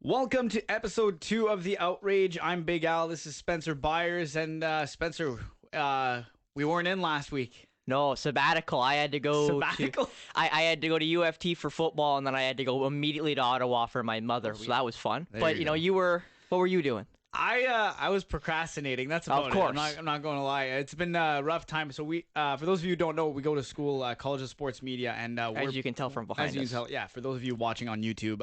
Welcome to episode 2 of The Outrage. I'm Big Al. This is Spencer Byers. And Spencer, we weren't in last week. No, sabbatical. I had to go Sabbatical? to I had to go to UFT for football, and then I had to go immediately to Ottawa for my mother. So that was fun. But you go. What were you doing? I was procrastinating. That's about Of course. it. I'm not going to lie. It's been a rough time. So we, for those of you who don't know, we go to school, College of Sports Media, and As you can tell from behind as you us. can tell, yeah. For those of you watching on YouTube,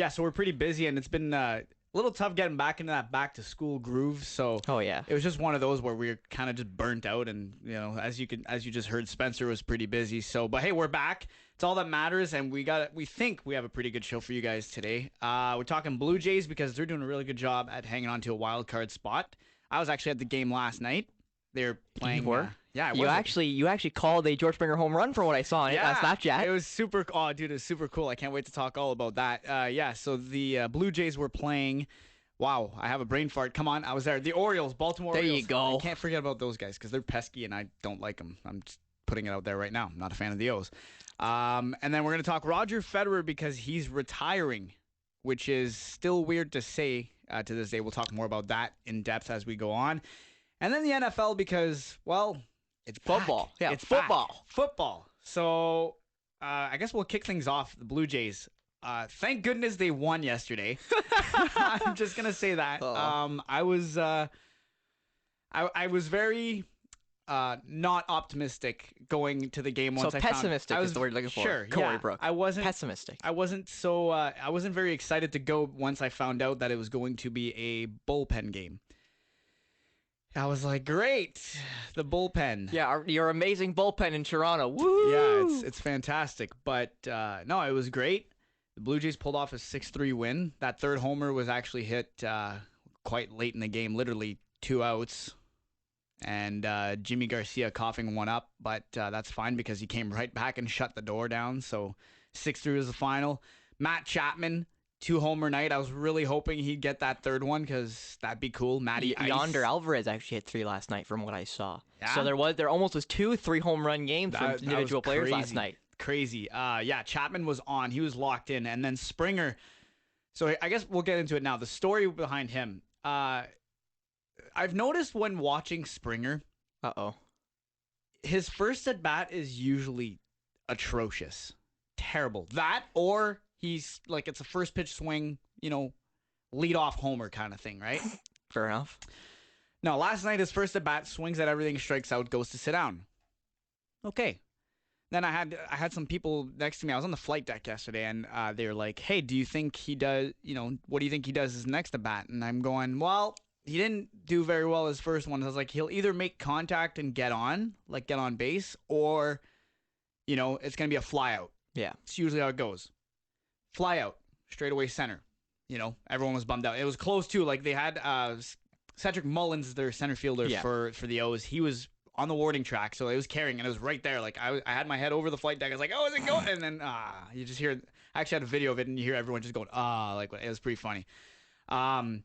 so we're pretty busy, and it's been a little tough getting back into that back to school groove. So Oh yeah. it was just one of those where we were kind of just burnt out, and as you just heard, Spencer was pretty busy. So, but hey, we're back. It's all that matters, and we think we have a pretty good show for you guys today. We're talking Blue Jays because they're doing a really good job at hanging on to a wild card spot. I was actually at the game last night. They're playing. You were? Yeah, I You was. actually called a George Springer home run for what I saw on Snapchat. It was super. Oh, dude, it was super cool. I can't wait to talk all about that. So the Blue Jays were playing. Wow, I have a brain fart. Come on, I was there. The Orioles, Baltimore There Orioles. you go. I can't forget about those guys because they're pesky and I don't like them. I'm just putting it out there right now. I'm not a fan of the O's. And then we're going to talk Roger Federer because he's retiring, which is still weird to say to this day. We'll talk more about that in depth as we go on. And then the NFL because, well, it's Football. back. Yeah, It's football. back. Football. So I guess we'll kick things off. The Blue Jays. Thank goodness they won yesterday. I'm just gonna say that. I was very not optimistic going to the game once I pessimistic found, is the word you're looking for. Sure, Corey yeah. Brooks. I wasn't Pessimistic. I wasn't so I wasn't very excited to go once I found out that it was going to be a bullpen game. I was like, great, the bullpen. Yeah, your amazing bullpen in Toronto. Woo! Yeah, it's fantastic. But no, it was great. The Blue Jays pulled off a 6-3 win. That third homer was actually hit quite late in the game, literally 2 outs. And Jimmy Garcia coughing one up, but that's fine because he came right back and shut the door down. So 6-3 was the final. Matt Chapman, 2-homer night. I was really hoping he'd get that third one because that'd be cool. Matty Ice. Yonder Alvarez actually hit 3 last night from what I saw. Yeah? So there almost was 2 3-home run games from That individual was players last crazy. night. Crazy. Chapman was on. He was locked in. And then Springer. So I guess we'll get into it now. The story behind him. I've noticed when watching Springer, Uh-oh. his first at bat is usually atrocious. Terrible. That or he's like it's a first pitch swing, lead off homer kind of thing, right? Fair enough. No, last night his first at bat swings at everything, strikes out, goes to sit down. Okay. Then I had some people next to me. I was on the flight deck yesterday, and they were like, "Hey, do you think he does? What do you think he does his next at bat?" And I'm going, "Well, he didn't do very well his first one." I was like, "He'll either make contact and get on base, or, it's gonna be a fly out." Yeah. It's usually how it goes. Fly out, straight away center. Everyone was bummed out. It was close too. Like they had Cedric Mullins, their center fielder for the O's. He was on the warning track, so it was carrying, and it was right there. Like I had my head over the flight deck. I was like, "Oh, is it going?" And then you just hear. I actually had a video of it, and you hear everyone just going, like it was pretty funny. And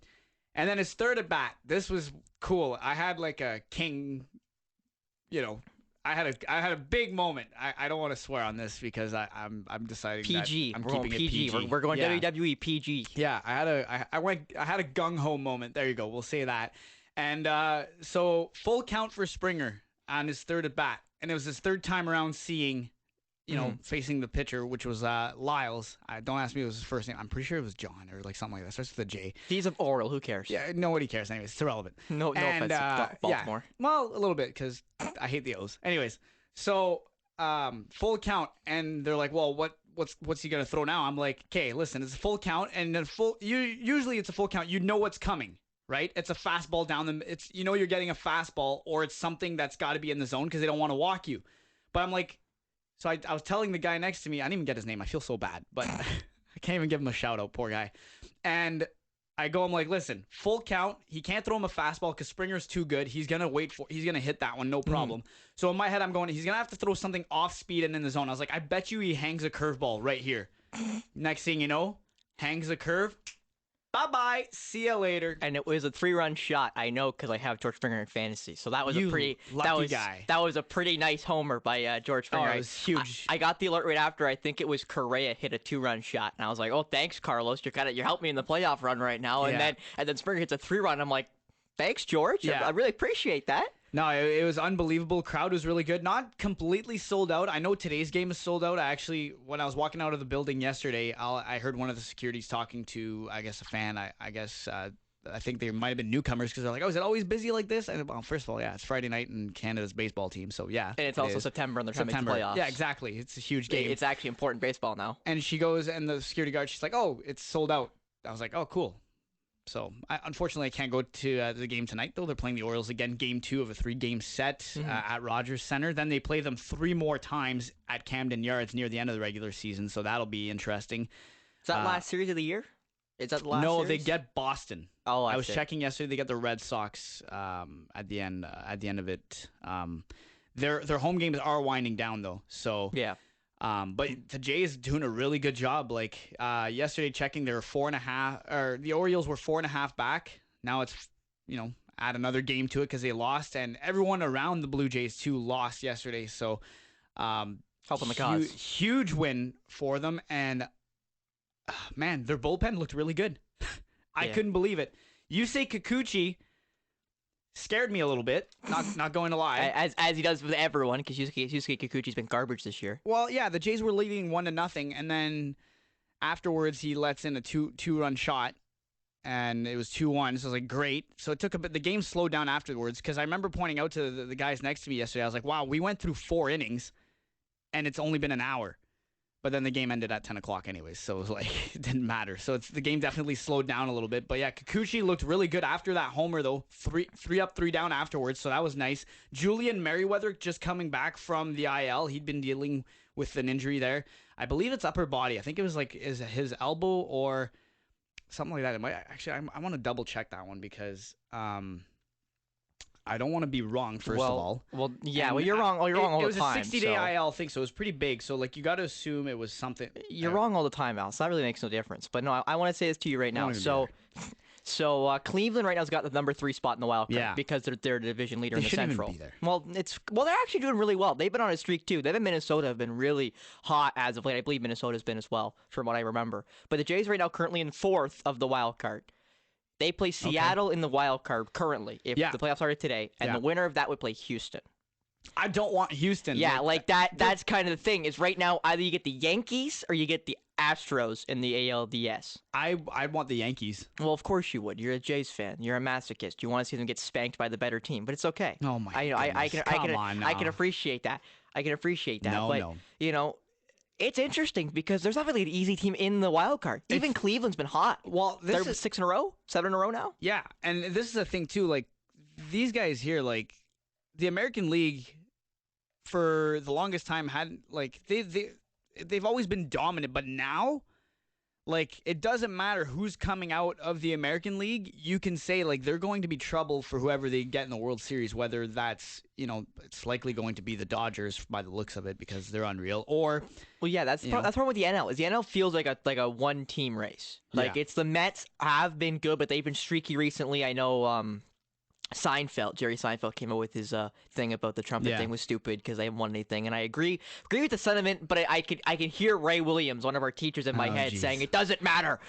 then his third at bat. This was cool. I had like a king. I had a big moment. I don't want to swear on this because I'm deciding PG. that I'm We're going keeping PG. it PG. We're going Yeah. WWE PG. Yeah, I had a gung ho moment. There you go. We'll say that. And so full count for Springer on his third at bat, and it was his third time around seeing, facing the pitcher, which was Lyles. Don't ask me what was his first name. I'm pretty sure it was John or like something like that. Starts with a J. He's an Oriole. Who cares? Yeah, nobody cares. Anyways, it's irrelevant. No And, offense to Baltimore. Yeah, well, a little bit because I hate the O's. Anyways, so full count, and they're like, "Well, what's he gonna throw now?" I'm like, "Okay, listen, it's a full count, and then usually it's a full count. You know what's coming, right? It's a fastball down the. It's you're getting a fastball, or it's something that's got to be in the zone because they don't want to walk you." But I'm like, so I was telling the guy next to me, I didn't even get his name. I feel so bad, but I can't even give him a shout out, poor guy. And I'm like, listen, full count. He can't throw him a fastball because Springer's too good. He's going to hit that one, no problem. So in my head, I'm going, he's going to have to throw something off speed and in the zone. I was like, I bet you he hangs a curveball right here. Next thing you know, hangs a curve. Bye-bye. See you later. And it was a 3-run shot. I know because I have George Springer in fantasy. So that was You a pretty lucky guy. That was a pretty nice homer by George Springer. Oh, it was huge. I got the alert right after. I think it was Correa hit a 2-run shot, and I was like, "Oh, thanks, Carlos. You're helping me in the playoff run right now." And then Springer hits a 3-run. I'm like, "Thanks, George. Yeah. I really appreciate that." No, it was unbelievable. Crowd was really good. Not completely sold out. I know today's game is sold out. I actually, when I was walking out of the building yesterday, I heard one of the securities talking to, I guess, a fan. I think they might have been newcomers because they're like, "Oh, is it always busy like this?" And well, first of all, yeah, it's Friday night in Canada's baseball team, so yeah. And it's also September, and they're trying to make the playoffs. Yeah, exactly. It's a huge game. It's actually important baseball now. And she goes, and the security guard, she's like, "Oh, it's sold out." I was like, "Oh, cool." So, unfortunately, I can't go to the game tonight, though. They're playing the Orioles again, game 2 of a 3-game set at Rogers Center. Then they play them 3 more times at Camden Yards near the end of the regular season, so that'll be interesting. Is that last series of the year? Is that the last No, series? they get Boston. Oh, I was checking yesterday. They got the Red Sox at the end of it. Their home games are winding down, though. So yeah. But the Jays doing a really good job. Like yesterday, checking, they were 4.5, or the Orioles were 4.5 back. Now it's add another game to it because they lost, and everyone around the Blue Jays too lost yesterday. So helping the cause, huge win for them, and man, their bullpen looked really good. I couldn't believe it. Yusei Kikuchi scared me a little bit, not going to lie. As he does with everyone, because Yusuke Kikuchi's been garbage this year. Well, yeah, the Jays were leading 1-0, and then afterwards he lets in a two-run shot, and it was 2-1, so I was like, great. So it took a bit, the game slowed down afterwards, because I remember pointing out to the guys next to me yesterday, I was like, wow, we went through 4 innings, and it's only been an hour. But then the game ended at 10 o'clock anyways, so it was like, it didn't matter. So the game definitely slowed down a little bit. But yeah, Kikuchi looked really good after that homer, though. 3 up, 3 down afterwards, so that was nice. Julian Merriweather just coming back from the IL. He'd been dealing with an injury there. I believe it's upper body. I think it was like his elbow or something like that. Actually, I want to double check that one because I don't want to be wrong, first of all. Well, yeah, you're wrong. You're wrong all the time. It was a 60-day IL thing, so it was pretty big. So, like, you got to assume it was something. You're wrong all the time, Al. So that really makes no difference. But no, I want to say this to you right now. So Cleveland right now has got the number 3 spot in the wild card because they're the division leader in the Central. Even be there. Well, they're actually doing really well. They've been on a streak too. Them and Minnesota have been really hot as of late. I believe Minnesota's been as well, from what I remember. But the Jays right now currently in 4th of the wild card. They play Seattle in the wild card currently, if the playoffs started today, and the winner of that would play Houston. I don't want Houston. Yeah, like that. That's kind of the thing. Is right now either you get the Yankees or you get the Astros in the ALDS. I want the Yankees. Well, of course you would. You're a Jays fan. You're a masochist. You want to see them get spanked by the better team, but it's okay. Oh my! I can appreciate that. I can appreciate that. But you know, it's interesting because there's not really an easy team in the wild card. Even Cleveland's been hot. Well, they're 6 in a row, 7 in a row now. Yeah, and this is the thing too. Like these guys here, like the American League, for the longest time hadn't like they've always been dominant, but now, like, it doesn't matter who's coming out of the American League. You can say, like, they're going to be trouble for whoever they get in the World Series, whether that's, it's likely going to be the Dodgers by the looks of it because they're unreal, or... Well, yeah, that's problem with the NL. Is the NL feels like a one-team race. Like, it's the Mets have been good, but they've been streaky recently. I know, Jerry Seinfeld came up with his thing about the trumpet thing was stupid because they haven't won anything, and I agree with the sentiment, but I can hear Ray Williams, one of our teachers, in my head saying it doesn't matter.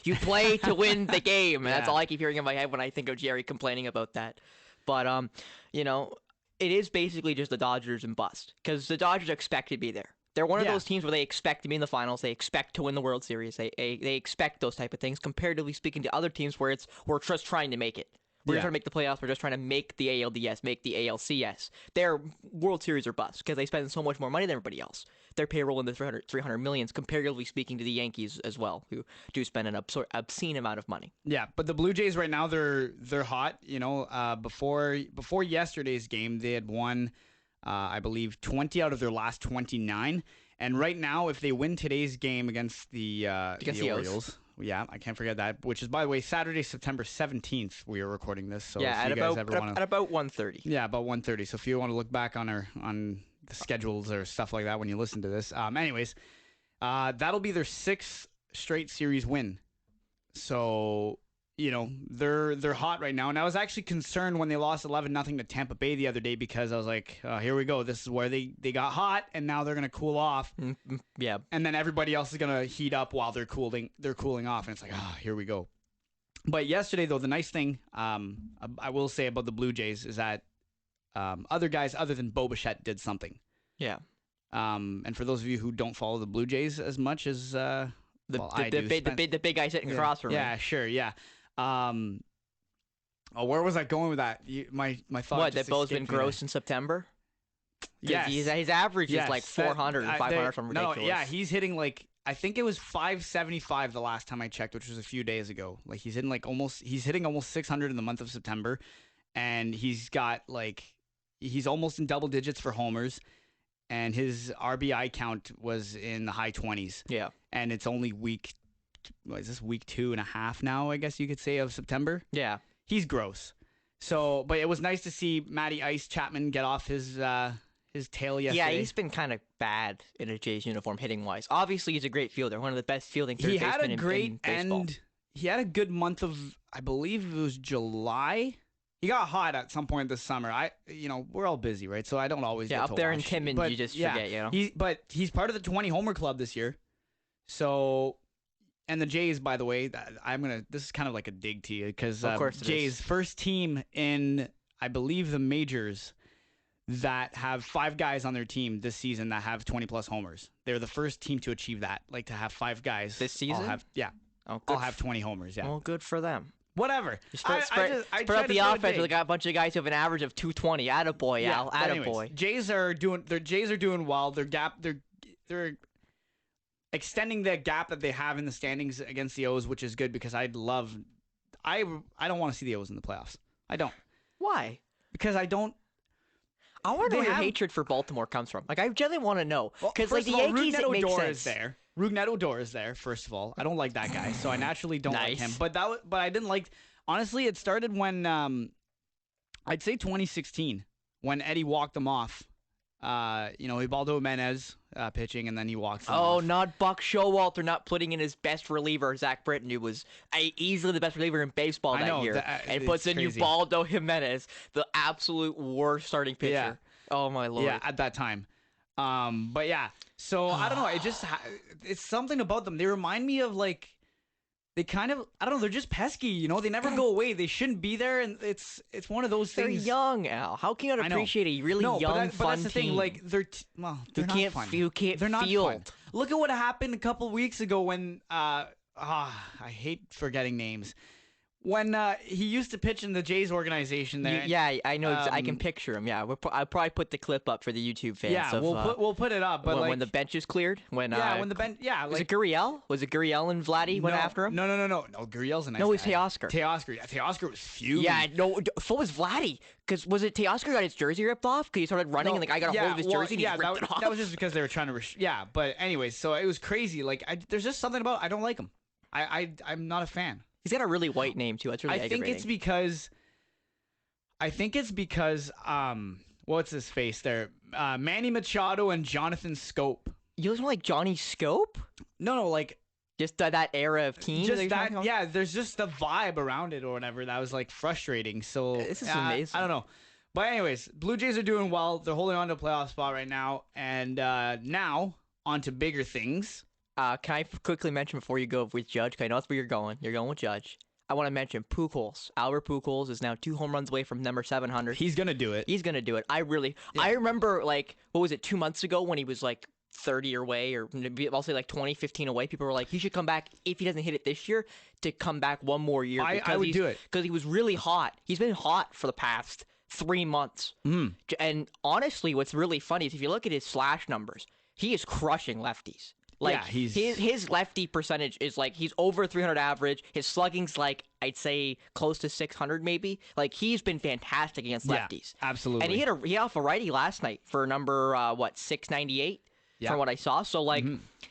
You play to win the game, and that's all I keep hearing in my head when I think of Jerry complaining about that. But it is basically just the Dodgers and bust because the Dodgers expect to be there. They're one of those teams where they expect to be in the finals. They expect to win the World Series. They expect those type of things, comparatively speaking to other teams where we're just trying to make it. We're just trying to make the playoffs. We're just trying to make the ALDS, make the ALCS. Their World Series are bust because they spend so much more money than everybody else. Their payroll in the 300 millions, comparatively speaking to the Yankees as well, who do spend an obscene amount of money. Yeah, but the Blue Jays right now, they're hot. Before yesterday's game, they had won, I believe, 20 out of their last 29. And right now, if they win today's game against the Orioles... Yeah, I can't forget that, which is, by the way, Saturday, September 17th, we are recording this. So yeah, at about 1:30. Yeah, about 1:30. So if you want to look back on the schedules or stuff like that when you listen to this. Anyways, that'll be their 6th straight series win. So, they're hot right now. And I was actually concerned when they lost 11-0 to Tampa Bay the other day because I was like, here we go. This is where they got hot and now they're going to cool off. Yeah. And then everybody else is going to heat up while they're cooling off. And it's like, here we go. But yesterday, though, the nice thing I will say about the Blue Jays is that other guys other than Bo Bichette did something. Yeah. And for those of you who don't follow the Blue Jays as much as the big guy sitting across from me. Yeah, sure, yeah. Where was I going with that? My thought. What, that Bo's been gross in September? Yes. His average is like 400 and 500 from ridiculous. No, yeah, he's hitting like, I think it was 575 the last time I checked, which was a few days ago. Like he's hitting almost 600 in the month of September, and he's almost in double digits for homers, and his RBI count was in the high 20s. Yeah. And it's only week 2.5 now, I guess you could say, of September. Yeah. He's gross. So, but it was nice to see Matty Ice Chapman get off his tail yesterday. Yeah, he's been kind of bad in a Jays uniform hitting wise. Obviously, he's a great fielder, one of the best fielding third basemen in baseball. He had a good month of, I believe it was July. He got hot at some point this summer. We're all busy, right? So I don't always get up to there watch. in Timmins, you just forget, But he's part of the 20 homer club this year. So, and the Jays, by the way, this is kind of like a dig to you because Jays first team in, I believe, the majors that have 5 guys on their team this season that have 20+ homers. They're the first team to achieve that, like to have 5 guys this season. I'll have 20 homers. Yeah. Well, good for them. Whatever. Spread out the offense. We got a bunch of guys who have an average of 220. Attaboy, Al. Attaboy. Jays are doing well. They're extending the gap that they have in the standings against the O's, which is good because I don't want to see the O's in the playoffs. I don't. Why? Because I don't. I wonder where your hatred for Baltimore comes from. Like, I generally want to know. Because, the Yankees, it makes sense. Is there. Rougned Odor is there, first of all. I don't like that guy, so I naturally don't like him. But I didn't like... Honestly, it started when... I'd say 2016, when Eddie walked him off. Ubaldo Jimenez pitching, and then he walks him off. Not Buck Showalter not putting in his best reliever, Zach Britton, who was easily the best reliever in baseball that year. And puts in Ubaldo Jimenez, the absolute worst starting pitcher. Yeah. Oh, my Lord. Yeah, at that time. But yeah, so I don't know. It's something about them. They remind me of they kind of, I don't know, they're just pesky, They never go away. They shouldn't be there, and it's one of those things. They're young, Al. How can you not appreciate a really young, fun but that's the team? Thing. They're not fun. They're not fun. Look at what happened a couple weeks ago when I hate forgetting names. When he used to pitch in the Jays organization there. Yeah, I know. I can picture him. Yeah, I'll probably put the clip up for the YouTube fans. Yeah, we'll put it up. But when the bench is cleared, when the bench. Yeah, was it Gurriel? Was it Gurriel and Vladdy went after him? No. Gurriel's a nice guy. No, it was Teoscar. Teoscar was fuming. Yeah, no, so was Vladdy. Because was it Teoscar got his jersey ripped off? Because he started running and the guy got a hold of his jersey and he ripped it off. That was just because they were trying to. But anyways, so it was crazy. There's just something about I don't like him. I'm not a fan. He's got a really white name too. That's really aggravating. I think it's because what's his face there? Manny Machado and Jonathan Scope. You listen like Johnny Scope? No, like just that era of teams. Just that, yeah. There's just the vibe around it or whatever that was frustrating. So this is amazing. I don't know, but anyways, Blue Jays are doing well. They're holding on to a playoff spot right now, and now on to bigger things. Can I quickly mention before you go with Judge? Because I know that's where you're going. You're going with Judge. I want to mention Pujols. Albert Pujols is now 2 home runs away from number 700. He's gonna do it. He's gonna do it. I remember what was it 2 months ago when he was 30 away, or I'll say 20, 15 away. People were like, he should come back if he doesn't hit it this year to come back one more year. I would do it because he was really hot. He's been hot for the past 3 months. And honestly, what's really funny is if you look at his slash numbers, he is crushing lefties. His lefty percentage is he's over 300 average. His slugging's I'd say close to 600 maybe. He's been fantastic against lefties. Yeah, absolutely. And he hit off a righty last night for number 698 from what I saw. So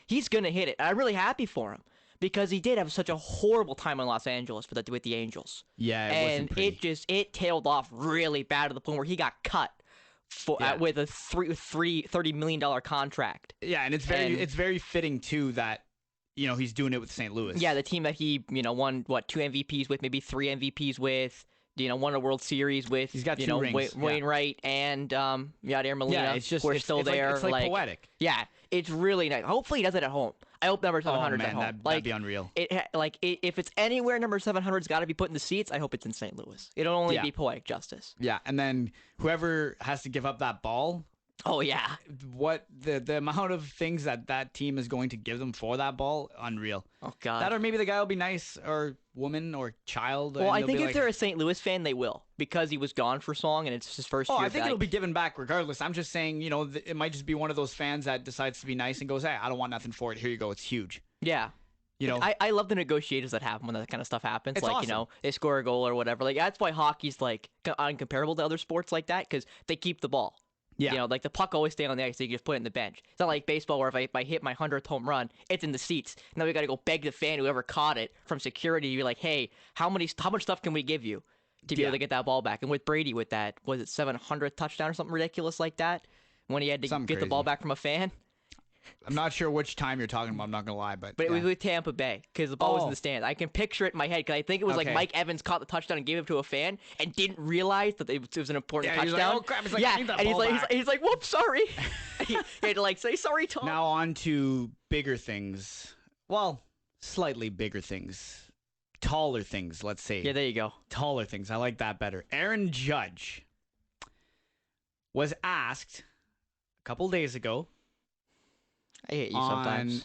he's gonna hit it. And I'm really happy for him because he did have such a horrible time in Los Angeles with the Angels. Yeah, and it tailed off really bad to the point where he got cut. With a $30 million contract. Yeah, and it's very fitting too that he's doing it with St. Louis. Yeah, the team that he, won, 2 MVPs with, maybe 3 MVPs with, won a World Series with. He's got 2 rings. Wainwright and Yadier Molina. Yeah, it's just who are still there. It's like poetic. Yeah, it's really nice. Hopefully he does it at home. I hope number 700 at home. That'd be unreal. If it's anywhere number 700's got to be put in the seats, I hope it's in St. Louis. It'll only be poetic justice. Yeah, and then whoever has to give up that ball. Oh yeah. What the amount of things that team is going to give them for that ball, unreal. Oh god. That, or maybe the guy will be nice, or woman, or child. Well, I think if they're a St. Louis fan, they will, because he was gone for so long and it's his first year. I think it'll be given back regardless. I'm just saying, it might just be one of those fans that decides to be nice and goes, "Hey, I don't want nothing for it. Here you go. It's huge." Yeah. I love the negotiations that happen when that kind of stuff happens. It's awesome. They score a goal or whatever. That's why hockey's uncomparable to other sports like that, because they keep the ball. Yeah. The puck always stay on the ice, so you can just put it in the bench. It's not like baseball where if I hit my 100th home run, it's in the seats. Now we got to go beg the fan, whoever caught it, from security to be like, hey, how much stuff can we give you to be able to get that ball back? And with Brady, with that, was it 700th touchdown or something ridiculous like that, when he had to get the ball back from a fan? I'm not sure which time you're talking about. I'm not gonna lie, but it was with Tampa Bay, because the ball was in the stands. I can picture it in my head, because I think it was like Mike Evans caught the touchdown and gave it to a fan and didn't realize that it was an important touchdown. He's like, oh crap! He's like, whoops, sorry. he had to say sorry, Tom. Now on to bigger things. Well, slightly bigger things, taller things. Let's say. Yeah, there you go. Taller things. I like that better. Aaron Judge was asked a couple days ago. I hate you sometimes.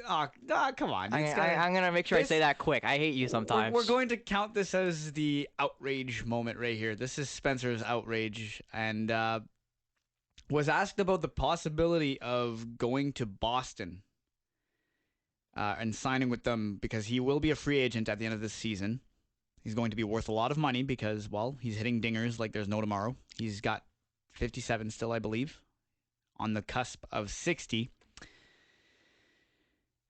Come on. I'm going to make sure I say that quick. I hate you sometimes. We're going to count this as the outrage moment right here. This is Spencer's outrage. And was asked about the possibility of going to Boston and signing with them, because he will be a free agent at the end of this season. He's going to be worth a lot of money because, well, he's hitting dingers like there's no tomorrow. He's got 57 still, I believe, on the cusp of 60.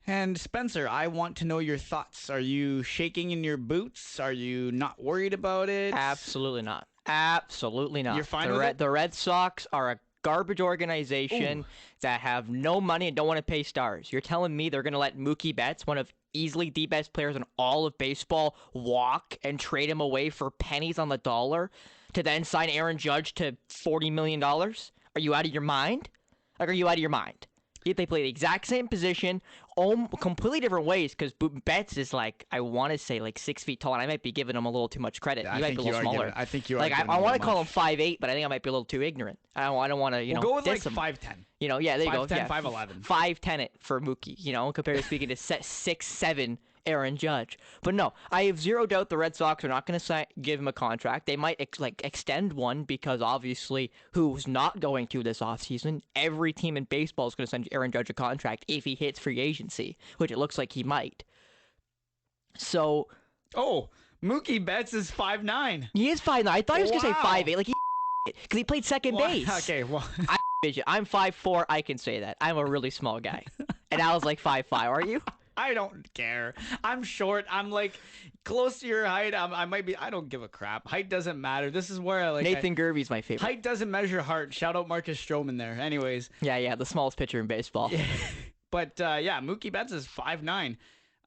And Spencer, I want to know your thoughts. Are you shaking in your boots? Are you not worried about it? Absolutely not. Absolutely not. You're fine with it? The Red Sox are a garbage organization that have no money and don't want to pay stars. You're telling me they're going to let Mookie Betts, one of easily the best players in all of baseball, walk and trade him away for pennies on the dollar to then sign Aaron Judge to $40 million? Are you out of your mind? Are you out of your mind? They play the exact same position, completely different ways, because Betts is I want to say 6 feet tall, and I might be giving him a little too much credit. He might be a little smaller. I think you are. I want to call him 5'8", but I think I might be a little too ignorant. I don't want to, we'll go with diss him. 5'10". Yeah, there you go. 5'10", 5'11". 5'10" it for Mookie, compared to speaking to 6'7" Aaron Judge. But no, I have zero doubt the Red Sox are not going to give him a contract. They might extend one, because obviously who's not going to this offseason? Every team in baseball is going to send Aaron Judge a contract if he hits free agency, which it looks like he might. So... Oh, Mookie Betts is 5'9". He is 5'9". I thought he was going to say 5'8", because he played second base. Okay, well... I'm 5'4", I can say that. I'm a really small guy. And I was 5'5", are you? I don't care. I'm short. I'm close to your height. I might be. I don't give a crap. Height doesn't matter. This is where I Nathan Gerby's my favorite. Height doesn't measure heart. Shout out Marcus Stroman there. Anyways. Yeah, the smallest pitcher in baseball. Yeah. But Mookie Betts is 5'9",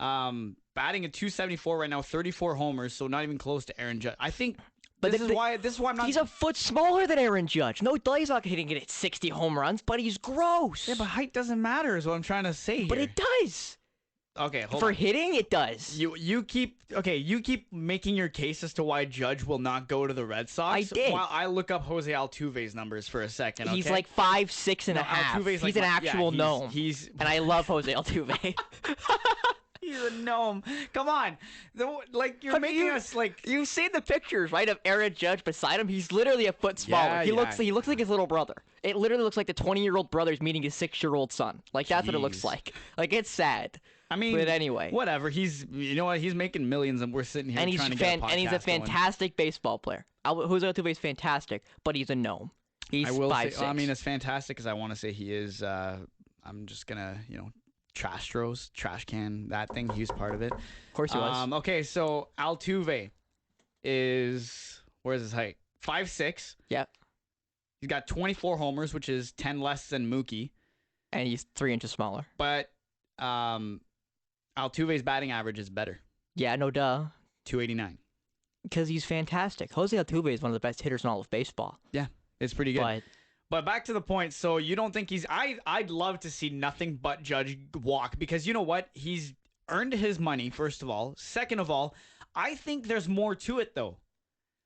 batting at 274 right now, 34 homers, so not even close to Aaron Judge. I think. But this is why I'm not. He's a foot smaller than Aaron Judge. No, he's not hitting it at 60 home runs, but he's gross. Yeah, but height doesn't matter, is what I'm trying to say here. But it does. Okay, for hitting, it does. You keep making your case as to why Judge will not go to the Red Sox. I did. While I look up Jose Altuve's numbers for a second. Okay? He's 5'6" and a half. Altuve's he's an actual gnome. And I love Jose Altuve. He's a gnome. Come on, you're making us You've seen the pictures, right, of Aaron Judge beside him. He's literally a foot smaller. He looks like his little brother. It literally looks like the 20-year-old brother's meeting his 6-year-old son. That's what it looks like. It's sad. I mean, but anyway, whatever. He's making millions, and we're sitting here trying to get a podcast and he's a fantastic baseball player. Jose Altuve is fantastic, but he's a gnome. He's 5'6". I mean, as fantastic as I want to say he is, I'm just gonna trash can that thing. He was part of it. Of course he was. Okay, so Altuve is, where's his height? 5'6". Yep. He's got 24 homers, which is 10 less than Mookie. And he's 3 inches smaller. But Altuve's batting average is better. Yeah, no duh. 289. Because he's fantastic. Jose Altuve is one of the best hitters in all of baseball. Yeah, it's pretty good. But back to the point. So you don't think I'd love to see nothing but Judge walk, because you know what? He's earned his money, first of all. Second of all, I think there's more to it, though.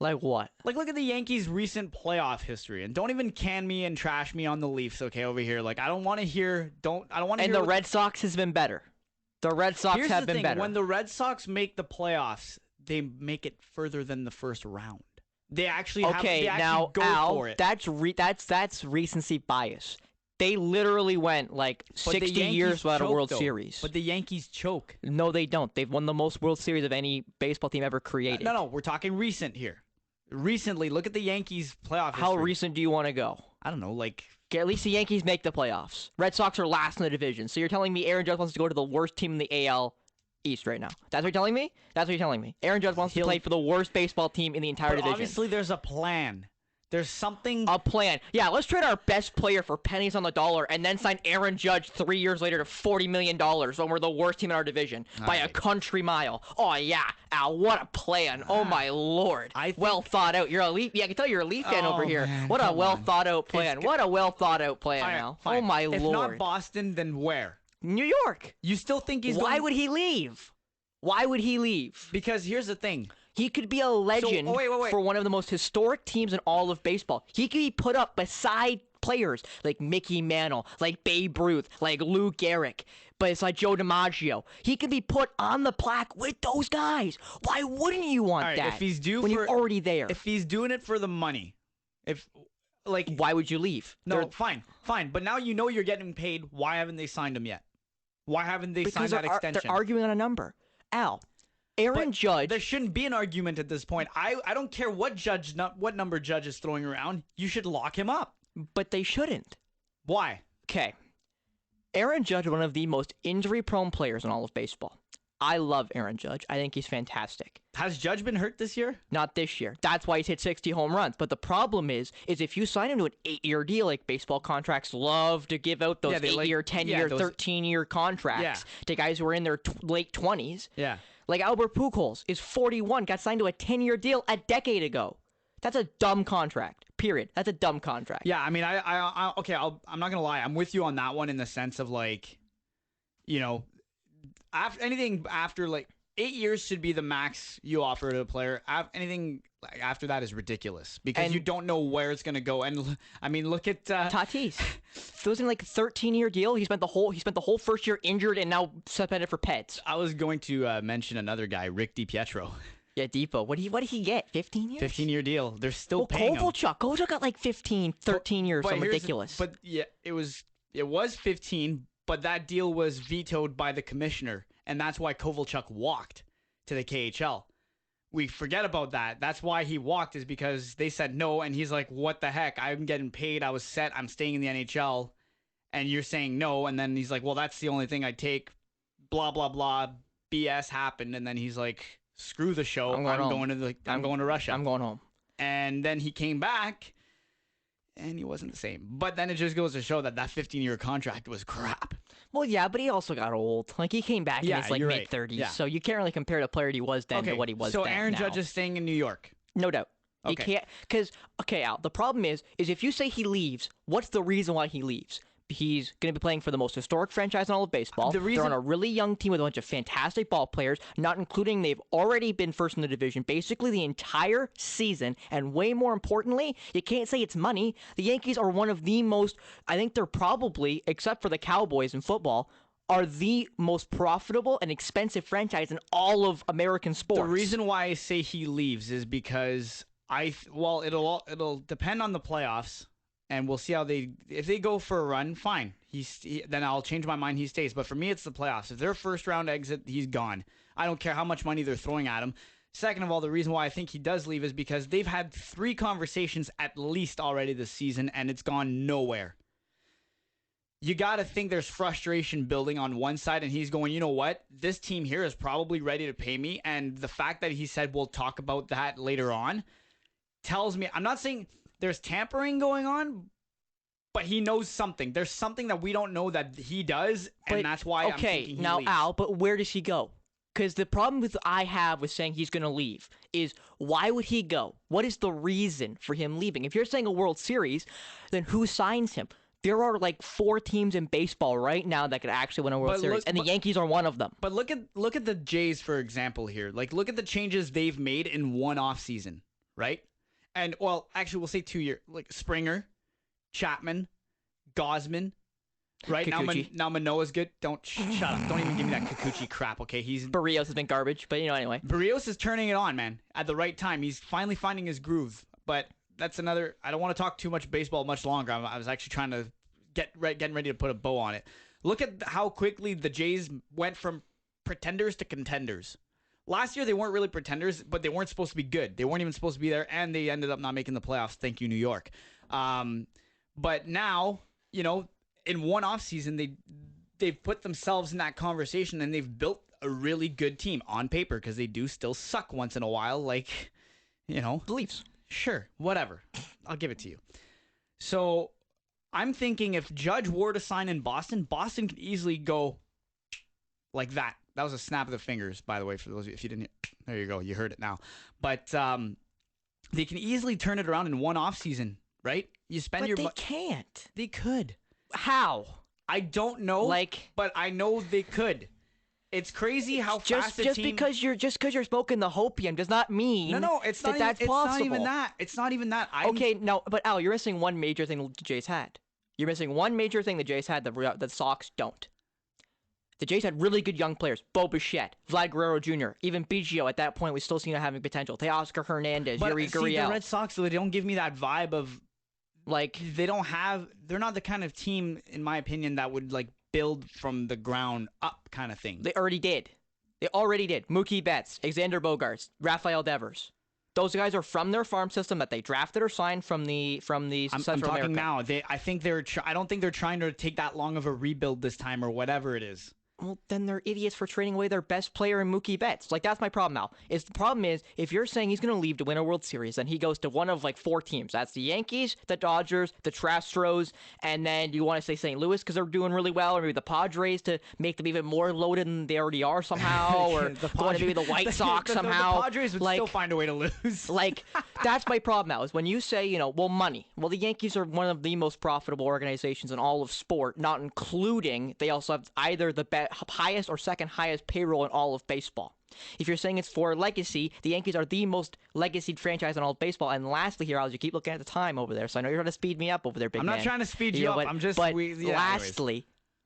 Like what? Like, look at the Yankees' recent playoff history, and don't even can me and trash me on the Leafs, okay, over here. Like, I don't want to hear. I don't want to hear. And the Red Sox has been better. The Red Sox have been better. When the Red Sox make the playoffs, they make it further than the first round. They actually go for it. That's recency bias. They literally went like 60 years without a World Series. But the Yankees choke. No, they don't. They've won the most World Series of any baseball team ever created. No, we're talking recent here. Recently, look at the Yankees playoff history. How recent do you want to go? I don't know, like... At least the Yankees make the playoffs. Red Sox are last in the division. So you're telling me Aaron Judge wants to go to the worst team in the AL East right now? That's what you're telling me? That's what you're telling me. Aaron Judge wants to play for the worst baseball team in the entire division. Obviously, there's a plan. There's something... A plan. Yeah, let's trade our best player for pennies on the dollar and then sign Aaron Judge 3 years later to $40 million when we're the worst team in our division by a country mile. Oh, yeah. Al, what a plan. Oh, my Lord. Well thought out. You're a Leaf... Yeah, I can tell you're a Leaf fan over here. Man, what a well thought out plan. What a well thought out plan, Al. Oh, my Lord. If not Boston, then where? New York. You still think he's... Why would he leave? Why would he leave? Because here's the thing. He could be a legend for one of the most historic teams in all of baseball. He could be put up beside players like Mickey Mantle, like Babe Ruth, like Lou Gehrig, but it's like Joe DiMaggio. He could be put on the plaque with those guys. Why wouldn't you want that? If he's due when you're already there. If he's doing it for the money, why would you leave? No, fine. But now you know you're getting paid. Why haven't they signed him yet? Why haven't they signed that extension? They're arguing on a number. Al. Aaron Judge. There shouldn't be an argument at this point. I don't care what number Judge is throwing around. You should lock him up. But they shouldn't. Why? Okay. Aaron Judge is one of the most injury-prone players in all of baseball. I love Aaron Judge. I think he's fantastic. Has Judge been hurt this year? Not this year. That's why he's hit 60 home runs. But the problem is if you sign him to an 8-year deal, like baseball contracts love to give out those 8-year, 10-year, 13-year contracts to guys who are in their late 20s. Yeah. Like Albert Pujols is 41, got signed to a 10-year deal a decade ago. That's a dumb contract. Period. That's a dumb contract. Yeah, I mean, I'm not gonna lie. I'm with you on that one in the sense of like, anything after like 8 years should be the max you offer to a player. Anything after that is ridiculous because you don't know where it's gonna go. And I mean, look at Tatis. It was in like a 13-year deal. He spent the whole first year injured and now suspended for pets. I was going to mention another guy, Rick DiPietro. Yeah, Depot. What did he get? 15 years? 15-year deal. They're still paying him. Kovalchuk got like 15, 13 years. Something ridiculous. But yeah, it was 15, but that deal was vetoed by the commissioner, and that's why Kovalchuk walked to the KHL. We forget about that. That's why he walked, is because they said no, and he's like, what the heck? I'm getting paid. I was set. I'm staying in the NHL, and you're saying no. And then he's like, well, that's the only thing I take. Blah, blah, blah. BS happened, and then he's like, screw the show. I'm going to Russia. I'm going home. And then he came back, and he wasn't the same. But then it just goes to show that 15-year contract was crap. Well, yeah, but he also got old. Like, he came back in his mid-30s, yeah. So you can't really compare the player he was then to what he was then. So Aaron Judge is staying in New York. No doubt. Okay. He can't, because, Al, the problem is if you say he leaves, what's the reason why he leaves? He's going to be playing for the most historic franchise in all of baseball. They're on a really young team with a bunch of fantastic ball players, not including they've already been first in the division basically the entire season. And way more importantly, you can't say it's money. The Yankees are one of the most, I think they're probably, except for the Cowboys in football, are the most profitable and expensive franchise in all of American sports. The reason why I say he leaves is because it'll depend on the playoffs. And we'll see how if they go for a run, fine. Then I'll change my mind. He stays. But for me, it's the playoffs. If they're first round exit, he's gone. I don't care how much money they're throwing at him. Second of all, the reason why I think he does leave is because they've had 3 conversations at least already this season, and it's gone nowhere. You got to think there's frustration building on one side, and he's going, you know what? This team here is probably ready to pay me. And the fact that he said we'll talk about that later on tells me, I'm not saying there's tampering going on, but he knows something. There's something that we don't know that he does, and that's why I'm thinking he leaves. Al, but where does he go? Because the problem I have with saying he's going to leave is, why would he go? What is the reason for him leaving? If you're saying a World Series, then who signs him? There are like 4 teams in baseball right now that could actually win a World Series, and the Yankees are one of them. But look at the Jays, for example, here. Like, look at the changes they've made in one offseason, right? And, well, actually, we'll say 2 years. Like, Springer, Chapman, Gosman, right? Now Manoah's good. Shut up. Don't even give me that Kikuchi crap, okay? Barrios has been garbage, but anyway. Barrios is turning it on, man, at the right time. He's finally finding his groove. But that's another. I don't want to talk too much baseball much longer. I was actually trying to getting ready to put a bow on it. Look at how quickly the Jays went from pretenders to contenders. Last year, they weren't really pretenders, but they weren't supposed to be good. They weren't even supposed to be there, and they ended up not making the playoffs. Thank you, New York. But now, in one offseason, they've put themselves in that conversation, and they've built a really good team on paper, because they do still suck once in a while, like, the Leafs. Sure, whatever. I'll give it to you. So I'm thinking if Judge were to sign in Boston could easily go like that. That was a snap of the fingers, by the way, for those of you, if you didn't hear. There you go. You heard it now. But they can easily turn it around in one offseason, right? You spend But they can't. They could. How? I don't know, but I know they could. It's crazy how fast the team... Just because you're smoking the hopium does not mean it's not that's possible. Not even that. It's not even that. Okay, no, but Al, you're missing one major thing the Jays had. You're missing one major thing the Jays had that the Sox don't. The Jays had really good young players. Bo Bichette, Vlad Guerrero Jr., even Biggio at that point was still seen as having potential. Teoscar Hernandez, Yuri Gurriel. The Red Sox, they don't give me that vibe of... Like, they're not the kind of team, in my opinion, that would, like, build from the ground up kind of thing. They already did. Mookie Betts, Xander Bogaerts, Rafael Devers. Those guys are from their farm system that they drafted or signed from the Central I'm talking America. now. I don't think they're trying to take that long of a rebuild this time or whatever it is. Well, then they're idiots for trading away their best player in Mookie Betts. Like, that's my problem now. The problem is, if you're saying he's going to leave to win a World Series, then he goes to one of, like, 4 teams. That's the Yankees, the Dodgers, the Astros, and then you want to say St. Louis because they're doing really well, or maybe the Padres to make them even more loaded than they already are somehow, or going to maybe the White Sox somehow. The Padres would still find a way to lose. Like, that's my problem now, is when you say, money. Well, the Yankees are one of the most profitable organizations in all of sport, not including, they also have either the highest or second highest payroll in all of baseball. If you're saying it's for legacy, the Yankees are the most legacied franchise in all of baseball. And lastly here, Al, you keep looking at the time over there, so I know you're trying to speed me up over there, big man. I'm not trying to speed you up. I'm just...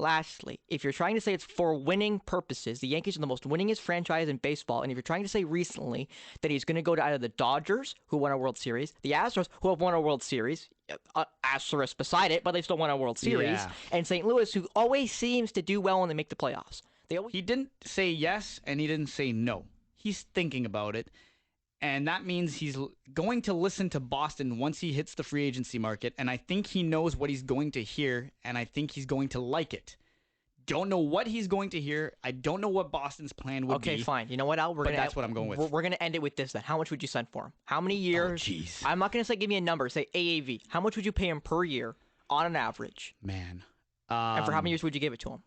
Lastly, if you're trying to say it's for winning purposes, the Yankees are the most winningest franchise in baseball, and if you're trying to say recently that he's going to go to either the Dodgers, who won a World Series, the Astros, who have won a World Series, asterisk beside it, but they still won a World Series, and St. Louis, who always seems to do well when they make the playoffs. He didn't say yes, and he didn't say no. He's thinking about it. And that means he's going to listen to Boston once he hits the free agency market. And I think he knows what he's going to hear. And I think he's going to like it. Don't know what he's going to hear. I don't know what Boston's plan would be. Okay, fine. You know what, Al? That's what I'm going with. We're going to end it with this then. How much would you send for him? How many years? Oh, jeez. I'm not going to say give me a number. Say AAV. How much would you pay him per year on an average? Man. And for how many years would you give it to him?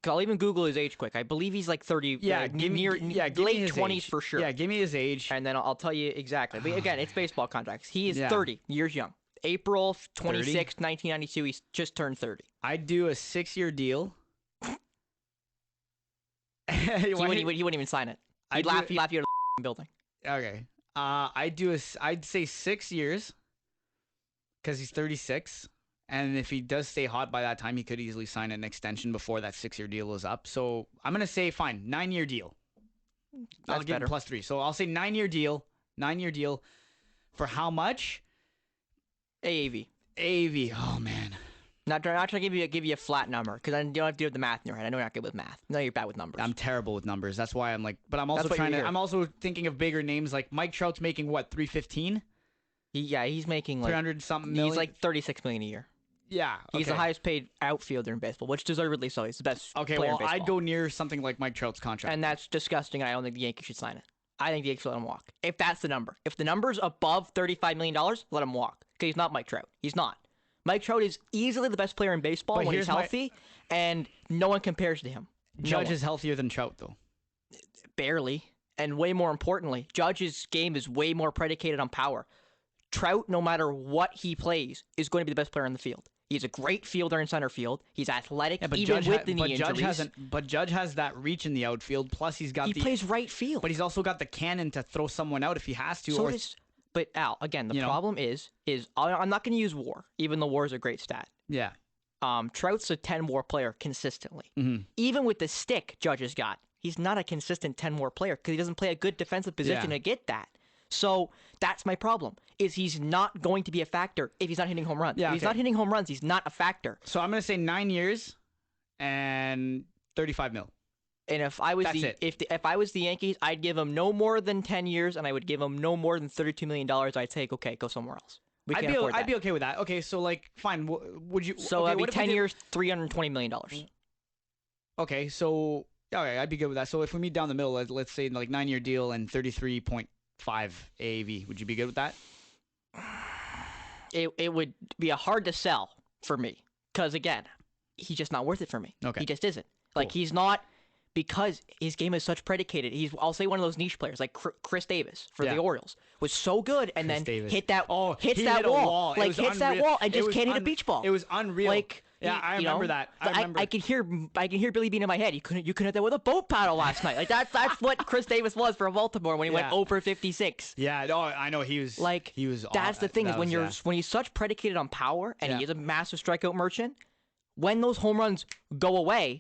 I'll even Google his age quick. I believe he's like 30. Yeah, give me late 20s for sure. Yeah, give me his age. And then I'll tell you exactly. But again, it's baseball contracts. He is 30 years young. April 26, 1992, he's just turned 30. I'd do a 6-year deal. He wouldn't even sign it. He'd laugh you out of the building. Okay. I'd say 6 years because he's 36. And if he does stay hot by that time, he could easily sign an extension before that 6-year deal is up. So I'm going to say, fine, 9-year deal. I'll give him +3. So I'll say 9-year deal. 9-year deal. For how much? AAV. AAV. Oh, man. Not trying to give you a flat number, because I don't have to do the math in your head. I know you're not good with math. I know you're bad with numbers. I'm terrible with numbers. That's why I'm like, but I'm also I'm also thinking of bigger names. Like Mike Trout's making what, 315? He's making like 300 something million. He's like 36 million a year. Yeah, okay. He's the highest paid outfielder in baseball, which deservedly so. He's the best player in baseball. I'd go near something like Mike Trout's contract. And that's disgusting, and I don't think the Yankees should sign it. I think the Yankees should let him walk. If that's the number. If the number's above $35 million, let him walk. Because he's not Mike Trout. He's not. Mike Trout is easily the best player in baseball But when he's here's my- healthy, and no one compares to him. Judge is healthier than Trout, though. Barely. And way more importantly, Judge's game is way more predicated on power. Trout, no matter what he plays, is going to be the best player in the field. He's a great fielder in center field. He's athletic, Yeah, but even Judge with the knee injuries. But Judge has that reach in the outfield. Plus, he plays right field. But he's also got the cannon to throw someone out if he has to. But Al, again, the problem is I'm not going to use WAR, even though WAR is a great stat. Yeah. Trout's a 10 WAR player consistently. Mm-hmm. Even with the stick Judge has got, he's not a consistent 10 WAR player because he doesn't play a good defensive position to get that. So that's my problem, is he's not going to be a factor if he's not hitting home runs. Yeah, if he's not hitting home runs, he's not a factor. So I'm going to say 9 years and $35 million. And if I was if I was the Yankees, I'd give him no more than 10 years, and I would give him no more than $32 million. I'd say, okay, go somewhere else. I'd be okay with that. Okay, so like, fine. Would you? So okay, it'd be 10 years, $320 million. Okay, so okay, I'd be good with that. So if we meet down the middle, let's say like 9-year deal and 33.5 AAV, would you be good with that? It would be a hard to sell for me because again, he's just not worth it for me. Okay, he just isn't. Like he's not. Because his game is such predicated, I'll say one of those niche players like Chris Davis for the Orioles was so good, and then hit that wall, that wall and just can't hit a beach ball. It was unreal. Like I remember that. I can hear Billy Beane in my head. You couldn't hit that with a boat paddle last night. Like that's what Chris Davis was for Baltimore when he went 0 for 56. Yeah, no, I know he was That's the thing is when he's such predicated on power and he is a massive strikeout merchant. When those home runs go away,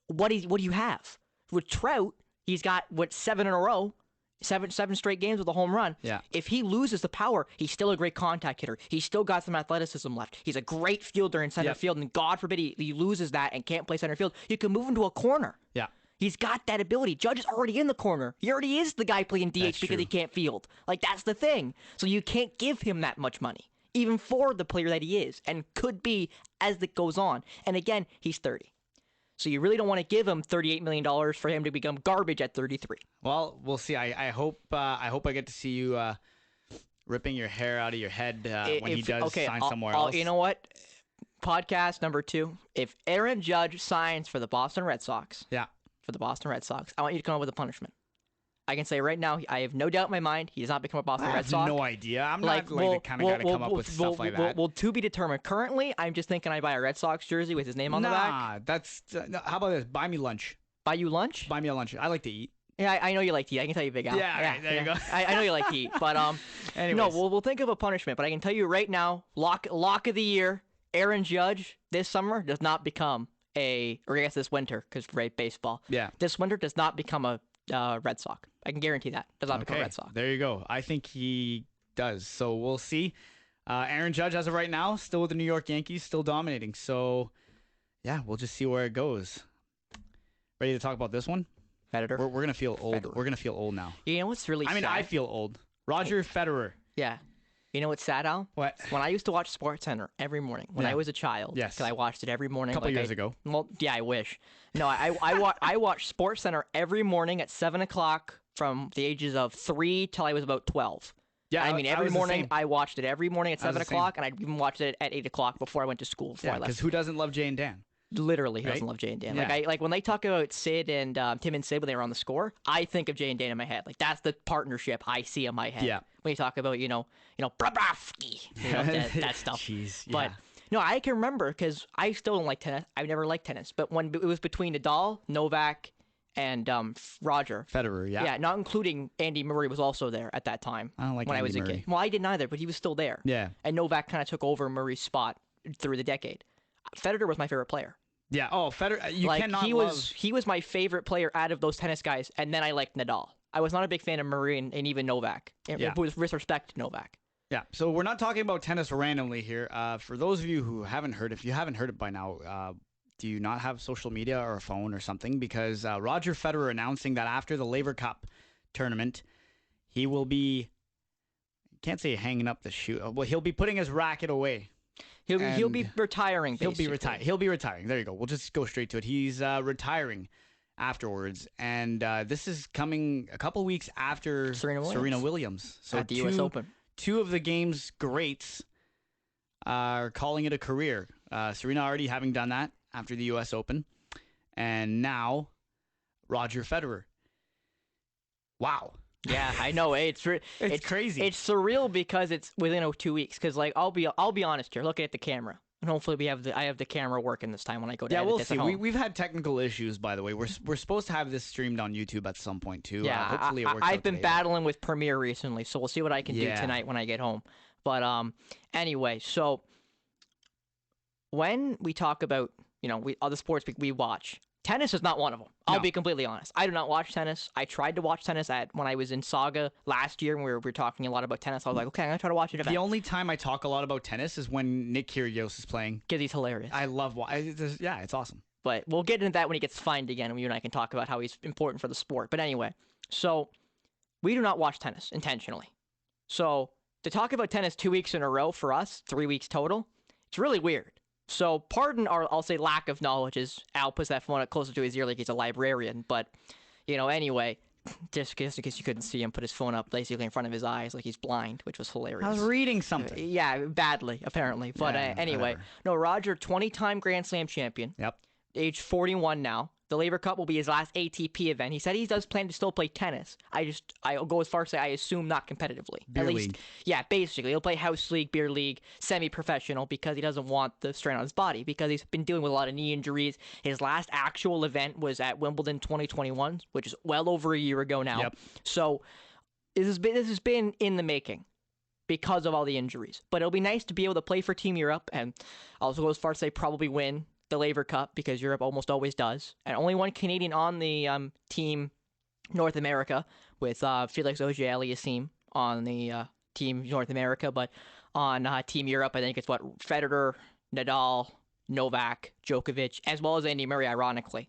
what do you have? With Trout, he's got 7 in a row, seven straight games with a home run. Yeah. If he loses the power, he's still a great contact hitter. He's still got some athleticism left. He's a great fielder in center field, and God forbid he loses that and can't play center field. You can move him to a corner. Yeah. He's got that ability. Judge is already in the corner. He already is the guy playing DH because he can't field. Like, that's the thing. So you can't give him that much money, even for the player that he is and could be as it goes on. And again, he's 30. So you really don't want to give him $38 million for him to become garbage at 33. Well, we'll see. I hope I get to see you ripping your hair out of your head when he does sign somewhere else. You know what? Podcast number 2. If Aaron Judge signs for the Boston Red Sox, I want you to come up with a punishment. I can say right now, I have no doubt in my mind he does not become a Boston Red Sox. I have no idea. I'm not the kind of guy to come up with stuff like that. Well, to be determined. Currently, I'm just thinking I buy a Red Sox jersey with his name on the back. Nah, that's... how about this? Buy me lunch. Buy you lunch? Buy me a lunch. I like to eat. Yeah, I know you like to eat. I can tell you, Big Al. Yeah, there you go. I know you like to eat. But, no, we'll think of a punishment. But I can tell you right now, lock of the year, Aaron Judge this summer does not become or I guess this winter, because baseball. Yeah. This winter does not become a Red Sox. I can guarantee that. Does not become a Red Sox. There you go. I think he does. So we'll see. Aaron Judge, as of right now, still with the New York Yankees, still dominating. So, yeah, we'll just see where it goes. Ready to talk about this one? Federer. We're going to feel old. Federer. We're going to feel old now. You know what's really sad? I feel old. Roger Federer. Yeah. You know what's sad, Al? What? When I used to watch SportsCenter every morning when I was a child. Yes. Because I watched it every morning. A couple years ago. Well, yeah, I wish. No, I watched SportsCenter every morning at 7 o'clock from the ages of 3 till I was about 12. Yeah, I mean, every morning I watched it every morning at 7 o'clock, and I'd even watch it at 8 o'clock before I went to school. Before I left. Because who doesn't love Jay and Dan? Literally, he doesn't love Jay and Dan. Yeah. Like when they talk about Sid and Tim and Sid when they were on the score, I think of Jay and Dan in my head. Like that's the partnership I see in my head. Yeah. When you talk about Bobrovsky, that stuff. Jeez. Yeah. But no, I can remember because I still don't like tennis. I've never liked tennis. But when it was between Nadal, Novak, and Roger Federer, yeah, not including Andy Murray was also there at that time. I don't like when Andy I was Murray. a kid. Well, I didn't either, but he was still there. Yeah. And Novak kind of took over Murray's spot through the decade. Federer was my favorite player. Yeah. Oh, Federer. You cannot he was my favorite player out of those tennis guys, and then I liked Nadal. I was not a big fan of Murray and even Novak. With respect to Novak. Yeah. So we're not talking about tennis randomly here. For those of you who haven't heard, if you haven't heard it by now, do you not have social media or a phone or something? Because Roger Federer announcing that after the Laver Cup tournament, he will be, can't say hanging up the shoe. Well, he'll be putting his racket away. He'll be retiring. Basically. He'll be retiring. There you go. We'll just go straight to it. He's retiring afterwards, and this is coming a couple weeks after Serena Williams. So at the U.S. Open. Two of the game's greats are calling it a career. Serena already having done that after the U.S. Open, and now Roger Federer. Wow. Yeah, I know. It's crazy. It's surreal because it's within 2 weeks. Because like I'll be honest here, looking at the camera, and hopefully I have the camera working this time when I go to edit we'll this see. at home. We've had technical issues, by the way. We're supposed to have this streamed on YouTube at some point too. Yeah, hopefully it works. I've been battling with Premiere recently, so we'll see what I can do Yeah. tonight when I get home. But anyway, so when we talk about other sports we watch, tennis is not one of them. I'll be completely honest. I do not watch tennis. I tried to watch tennis when I was in Saga last year when we were talking a lot about tennis. I was like, okay, I'm going to try to watch it. The only time I talk a lot about tennis is when Nick Kyrgios is playing. Because he's hilarious. I love it's awesome. But we'll get into that when he gets fined again, and you and I can talk about how he's important for the sport. But anyway, so we do not watch tennis intentionally. So to talk about tennis 2 weeks in a row for us, 3 weeks total, it's really weird. So pardon our, I'll say, lack of knowledge, as Al puts that phone up closer to his ear like he's a librarian. But, anyway, just in case you couldn't see him put his phone up basically in front of his eyes like he's blind, which was hilarious. I was reading something. Yeah, badly, apparently. But anyway, whatever. No, Roger, 20-time Grand Slam champion. Yep. Age 41 now. The Laver Cup will be his last ATP event. He said he does plan to still play tennis. I'll go as far as to say I assume not competitively. Beer league. Yeah, basically. He'll play house league, beer league, semi-professional because he doesn't want the strain on his body because he's been dealing with a lot of knee injuries. His last actual event was at Wimbledon 2021, which is well over a year ago now. Yep. So this has been in the making because of all the injuries. But it'll be nice to be able to play for Team Europe, and I'll also go as far as to say probably win the Laver Cup because Europe almost always does, and only one Canadian on the team North America with Felix Auger-Aliassime on the team North America, but on Team Europe I think it's Federer, Nadal, Novak, Djokovic, as well as Andy Murray, ironically.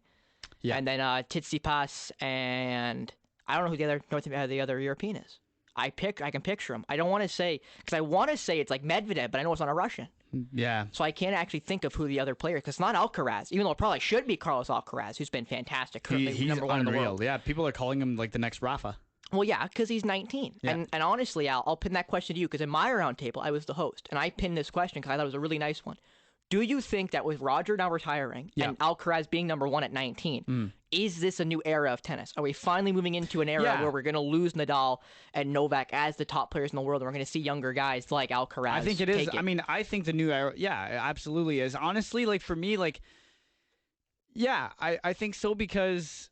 Yeah. And then Tsitsipas, and I don't know who the other European is. I can picture him. I don't want to say because I want to say it's like Medvedev, but I know it's not a Russian. Yeah. So I can't actually think of who the other player is because it's not Alcaraz, even though it probably should be Carlos Alcaraz, who's been fantastic. He's number one unreal. in the world. Yeah, people are calling him like the next Rafa. Well, yeah, because he's 19. Yeah. And honestly, Al, I'll pin that question to you because in my roundtable, I was the host, and I pinned this question because I thought it was a really nice one. Do you think that with Roger now retiring and Alcaraz being number one at 19, is this a new era of tennis? Are we finally moving into an era where we're going to lose Nadal and Novak as the top players in the world, and we're going to see younger guys like Alcaraz? I think it is. I mean, I think the new era, it absolutely is. Honestly, like for me, I think so because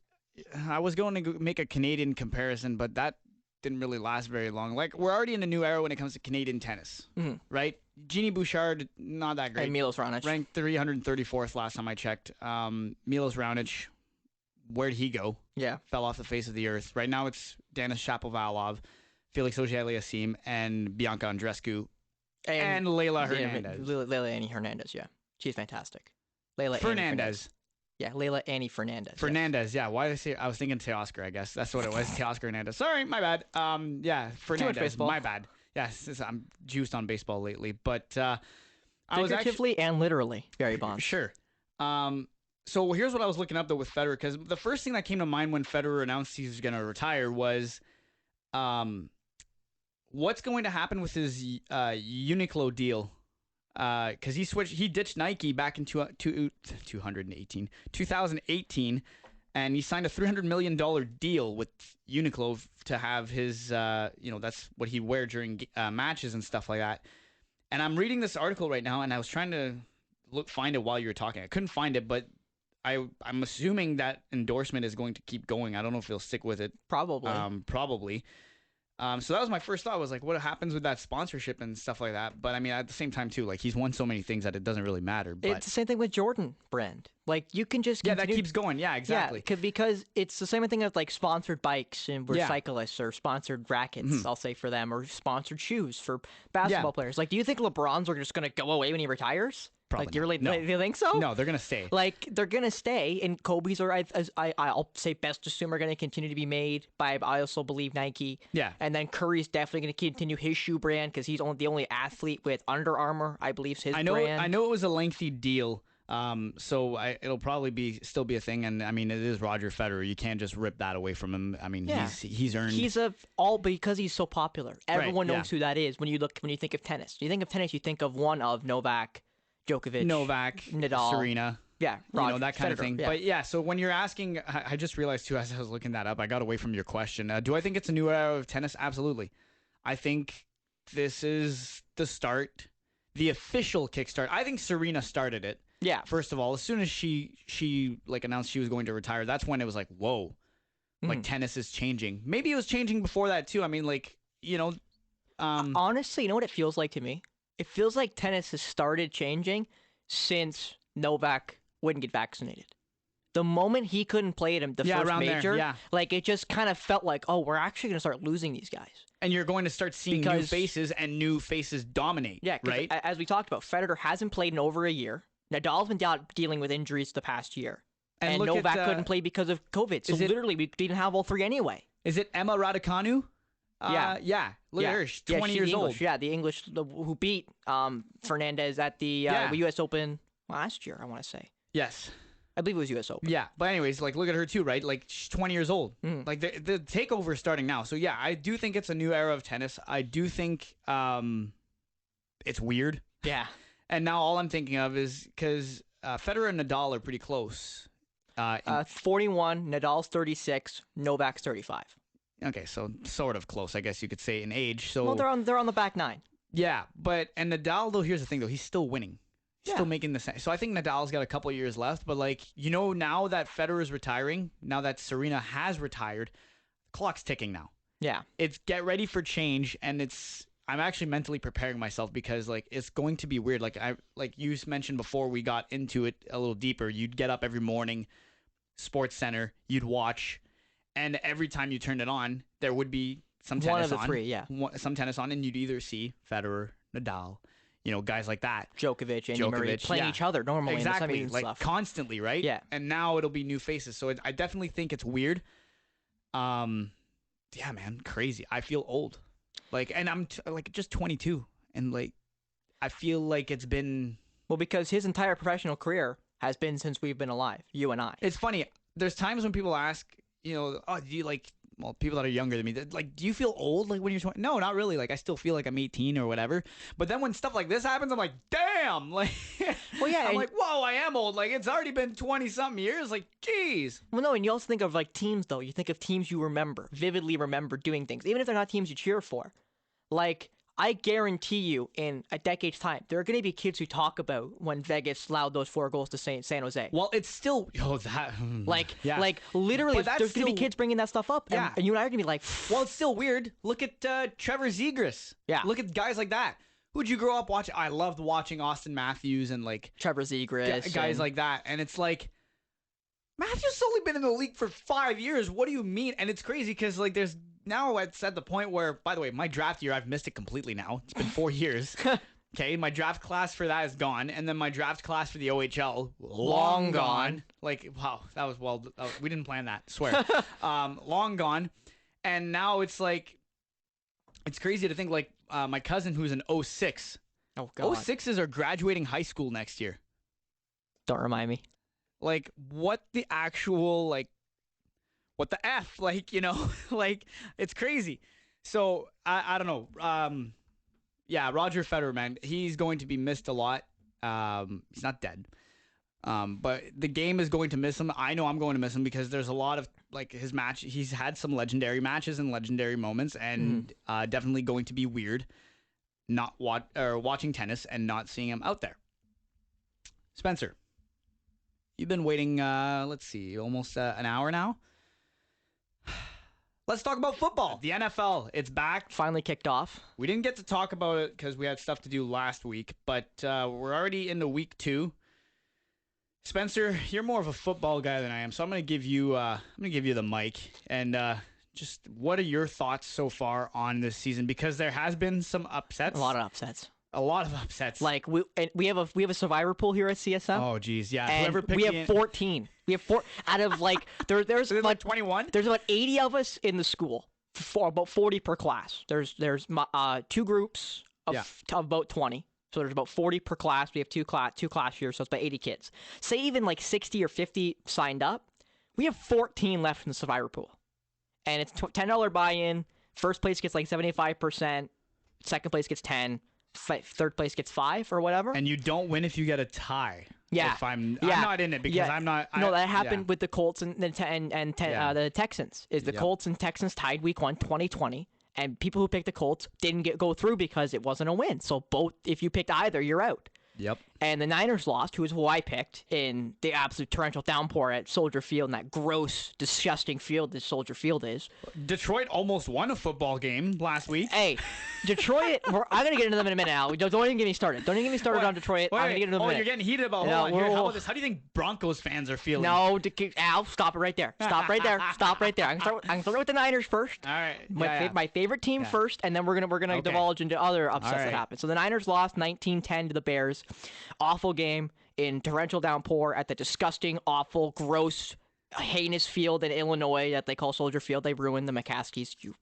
I was going to make a Canadian comparison, but that didn't really last very long. Like, we're already in a new era when it comes to Canadian tennis, right? Genie Bouchard, not that great. And Milos Raonic. Ranked 334th last time I checked. Milos Raonic, where'd he go? Yeah. Fell off the face of the earth. Right now it's Denis Shapovalov, Felix Auger-Aliassime, and Bianca Andreescu, and Leila Hernandez. Leila Annie Hernandez, yeah. She's fantastic. Leila Fernandez. Yeah, Leila Annie Fernandez. Fernandez, yeah. Why did I say? I was thinking Teoscar, I guess. That's what it was. Teoscar Hernandez. Sorry, my bad. Fernandez. Too much baseball. My bad. Yes, I'm juiced on baseball lately. But I was figuratively and literally, Barry Bonds. Sure. So here's what I was looking up, though, with Federer, because the first thing that came to mind when Federer announced he was going to retire was what's going to happen with his Uniqlo deal. Because he ditched Nike back in 2018, and he signed a $300 million deal with Uniqlo to have his, that's what he'd wear during matches and stuff like that. And I'm reading this article right now, and I was trying to find it while you were talking. I couldn't find it, but I'm assuming that endorsement is going to keep going. I don't know if he'll stick with it. Probably. Probably. So that was my first thought, was like, what happens with that sponsorship and stuff like that? But I mean, at the same time too, like, he's won so many things that it doesn't really matter. But it's the same thing with Jordan brand. Like, you can just that keeps going. Yeah, exactly. Yeah, because it's the same thing with like sponsored bikes and cyclists, or sponsored rackets, I'll say, for them, or sponsored shoes for basketball players. Like, do you think LeBron's are just going to go away when he retires? Probably not. Do you think so? No, they're gonna stay. Like, they're gonna stay, and Kobe's are, I'll say, best assume, are gonna continue to be made by, I also believe, Nike. Yeah. And then Curry's definitely gonna continue his shoe brand because he's the only athlete with Under Armour, I believe, is his brand. I know it was a lengthy deal. So it'll probably still be a thing, and I mean it is Roger Federer. You can't just rip that away from him. I mean he's earned. He's because he's so popular. Everyone knows who that is. When you think of tennis, you think of one of Novak, Djokovic, Nadal, Serena. Yeah, Roger, that kind Federer, of thing. Yeah. But yeah, so when you're asking, I just realized too as I was looking that up, I got away from your question. Do I think it's a new era of tennis? Absolutely. I think this is the start, the official kickstart. I think Serena started it. Yeah. First of all, as soon as she like announced she was going to retire, that's when it was like, whoa, like tennis is changing. Maybe it was changing before that too. I mean, like, honestly, you know what it feels like to me? It feels like tennis has started changing since Novak wouldn't get vaccinated. The moment he couldn't play at the first major, like it just kind of felt like, oh, we're actually going to start losing these guys. And you're going to start seeing new faces, and new faces dominate. Yeah, right. As we talked about, Federer hasn't played in over a year. Nadal's been dealing with injuries the past year, and Novak couldn't play because of COVID. So literally, we didn't have all three anyway. Is it Emma Raducanu? Yeah. Look at her. She's 20 years old. Yeah, the English who beat Fernandez at the U.S. Open last year, I want to say. Yes. I believe it was U.S. Open. Yeah, but anyways, like, look at her too, right? Like, she's 20 years old. Like, the takeover is starting now. So, yeah, I do think it's a new era of tennis. I do think it's weird. Yeah. And now all I'm thinking of is because Federer and Nadal are pretty close. 41, Nadal's 36, Novak's 35. Okay, so sort of close, I guess you could say, in age. So well, they're on the back nine. Yeah, and Nadal, though, here's the thing, though. He's still winning. Still making the same. So I think Nadal's got a couple of years left. But, like, now that Federer's retiring, now that Serena has retired, the clock's ticking now. Yeah. It's get ready for change, and I'm actually mentally preparing myself because, like, it's going to be weird. Like you mentioned before we got into it a little deeper, you'd get up every morning, Sports Center, you'd watch, and every time you turned it on, there would be some tennis on. One of the three, yeah. Some tennis on, and you'd either see Federer, Nadal, guys like that. Djokovic, Andy Murray, playing each other normally. Exactly, in the like stuff. Constantly, right? Yeah. And now it'll be new faces. So I definitely think it's weird. Yeah, man, crazy. I feel old. Like, and I'm just 22. And, like, I feel like it's been... Well, because his entire professional career has been since we've been alive, you and I. It's funny. There's times when people ask, do you like... Well, people that are younger than me, like, do you feel old, like, when you're 20? No, not really. Like, I still feel like I'm 18 or whatever. But then when stuff like this happens, I'm like, damn! Like, well, yeah, I'm like, whoa, I am old. Like, it's already been 20-something years. Like, geez. Well, no, and you also think of, like, teams, though. You think of teams you vividly remember doing things, even if they're not teams you cheer for. Like, I guarantee you, in a decade's time, there are going to be kids who talk about when Vegas allowed those 4 goals to San Jose. Well, it's still like literally, there's going to be kids bringing that stuff up, and you and I are going to be like, well, it's still weird. Look at Trevor Zegras. Yeah, look at guys like that. Who'd you grow up watching? I loved watching Austin Matthews and, like, Trevor Zegras, guys like that, and it's like, Matthews has only been in the league for 5 years. What do you mean? And it's crazy because, like, there's. Now it's at the point where, by the way, my draft year, I've missed it completely now. It's been 4 years. Okay, my draft class for that is gone. And then my draft class for the OHL, long gone. Like, wow, that was we didn't plan that, swear. Long gone. And now it's like, it's crazy to think, like, my cousin who's an 06. Oh, God. 06s are graduating high school next year. Don't remind me. Like, what the actual, like, what the F? Like, like, it's crazy. So, I don't know. Yeah, Roger Federer, man, he's going to be missed a lot. He's not dead. But the game is going to miss him. I know I'm going to miss him because there's a lot of, like, his match. He's had some legendary matches and legendary moments, and definitely going to be weird not watching tennis and not seeing him out there. Spencer, you've been waiting, let's see, almost an hour now. Let's talk about football. The NFL, it's back. Finally kicked off. We didn't get to talk about it because we had stuff to do last week, but we're already into week 2. Spencer, you're more of a football guy than I am, so I'm going to give you the mic. And just what are your thoughts so far on this season? Because there has been some upsets. A lot of upsets. Like, we have a survivor pool here at CSM. Oh geez, yeah. And we have 14. We have 4 out of, like, there's like 21. There's about 80 of us in the school. For about 40 per class. There's 2 groups of about 20. So there's about 40 per class. We have two class years, so it's about 80 kids. Say even like 60 or 50 signed up. We have 14 left in the survivor pool. And it's $10 buy-in. First place gets like 75%. Second place gets 10. Third place gets 5 or whatever. And you don't win if you get a tie. Yeah. If I'm not in it because I'm not. No, that happened with the Colts and the Texans. The Colts and Texans tied week 1, 2020. And people who picked the Colts didn't go through because it wasn't a win. So if you picked either, you're out. Yep. And the Niners lost, who I picked, in the absolute torrential downpour at Soldier Field, in that gross, disgusting field that Soldier Field is. Detroit almost won a football game last week. Hey, Detroit, I'm going to get into them in a minute, Al. Don't even get me started. Don't even get me started on Detroit. I'm going to get into them in a minute. You're getting heated about Hold on. Here, how about this? How do you think Broncos fans are feeling? No, Al, stop it right there. Stop right there. Stop right there. I'm going to start with the Niners first. All right. My favorite team first, and then we're gonna divulge into other upsets that happened. So the Niners lost 19-10 to the Bears. Awful game in torrential downpour at the disgusting, awful, gross, heinous field in Illinois that they call Soldier Field. They ruined the McCaskies. You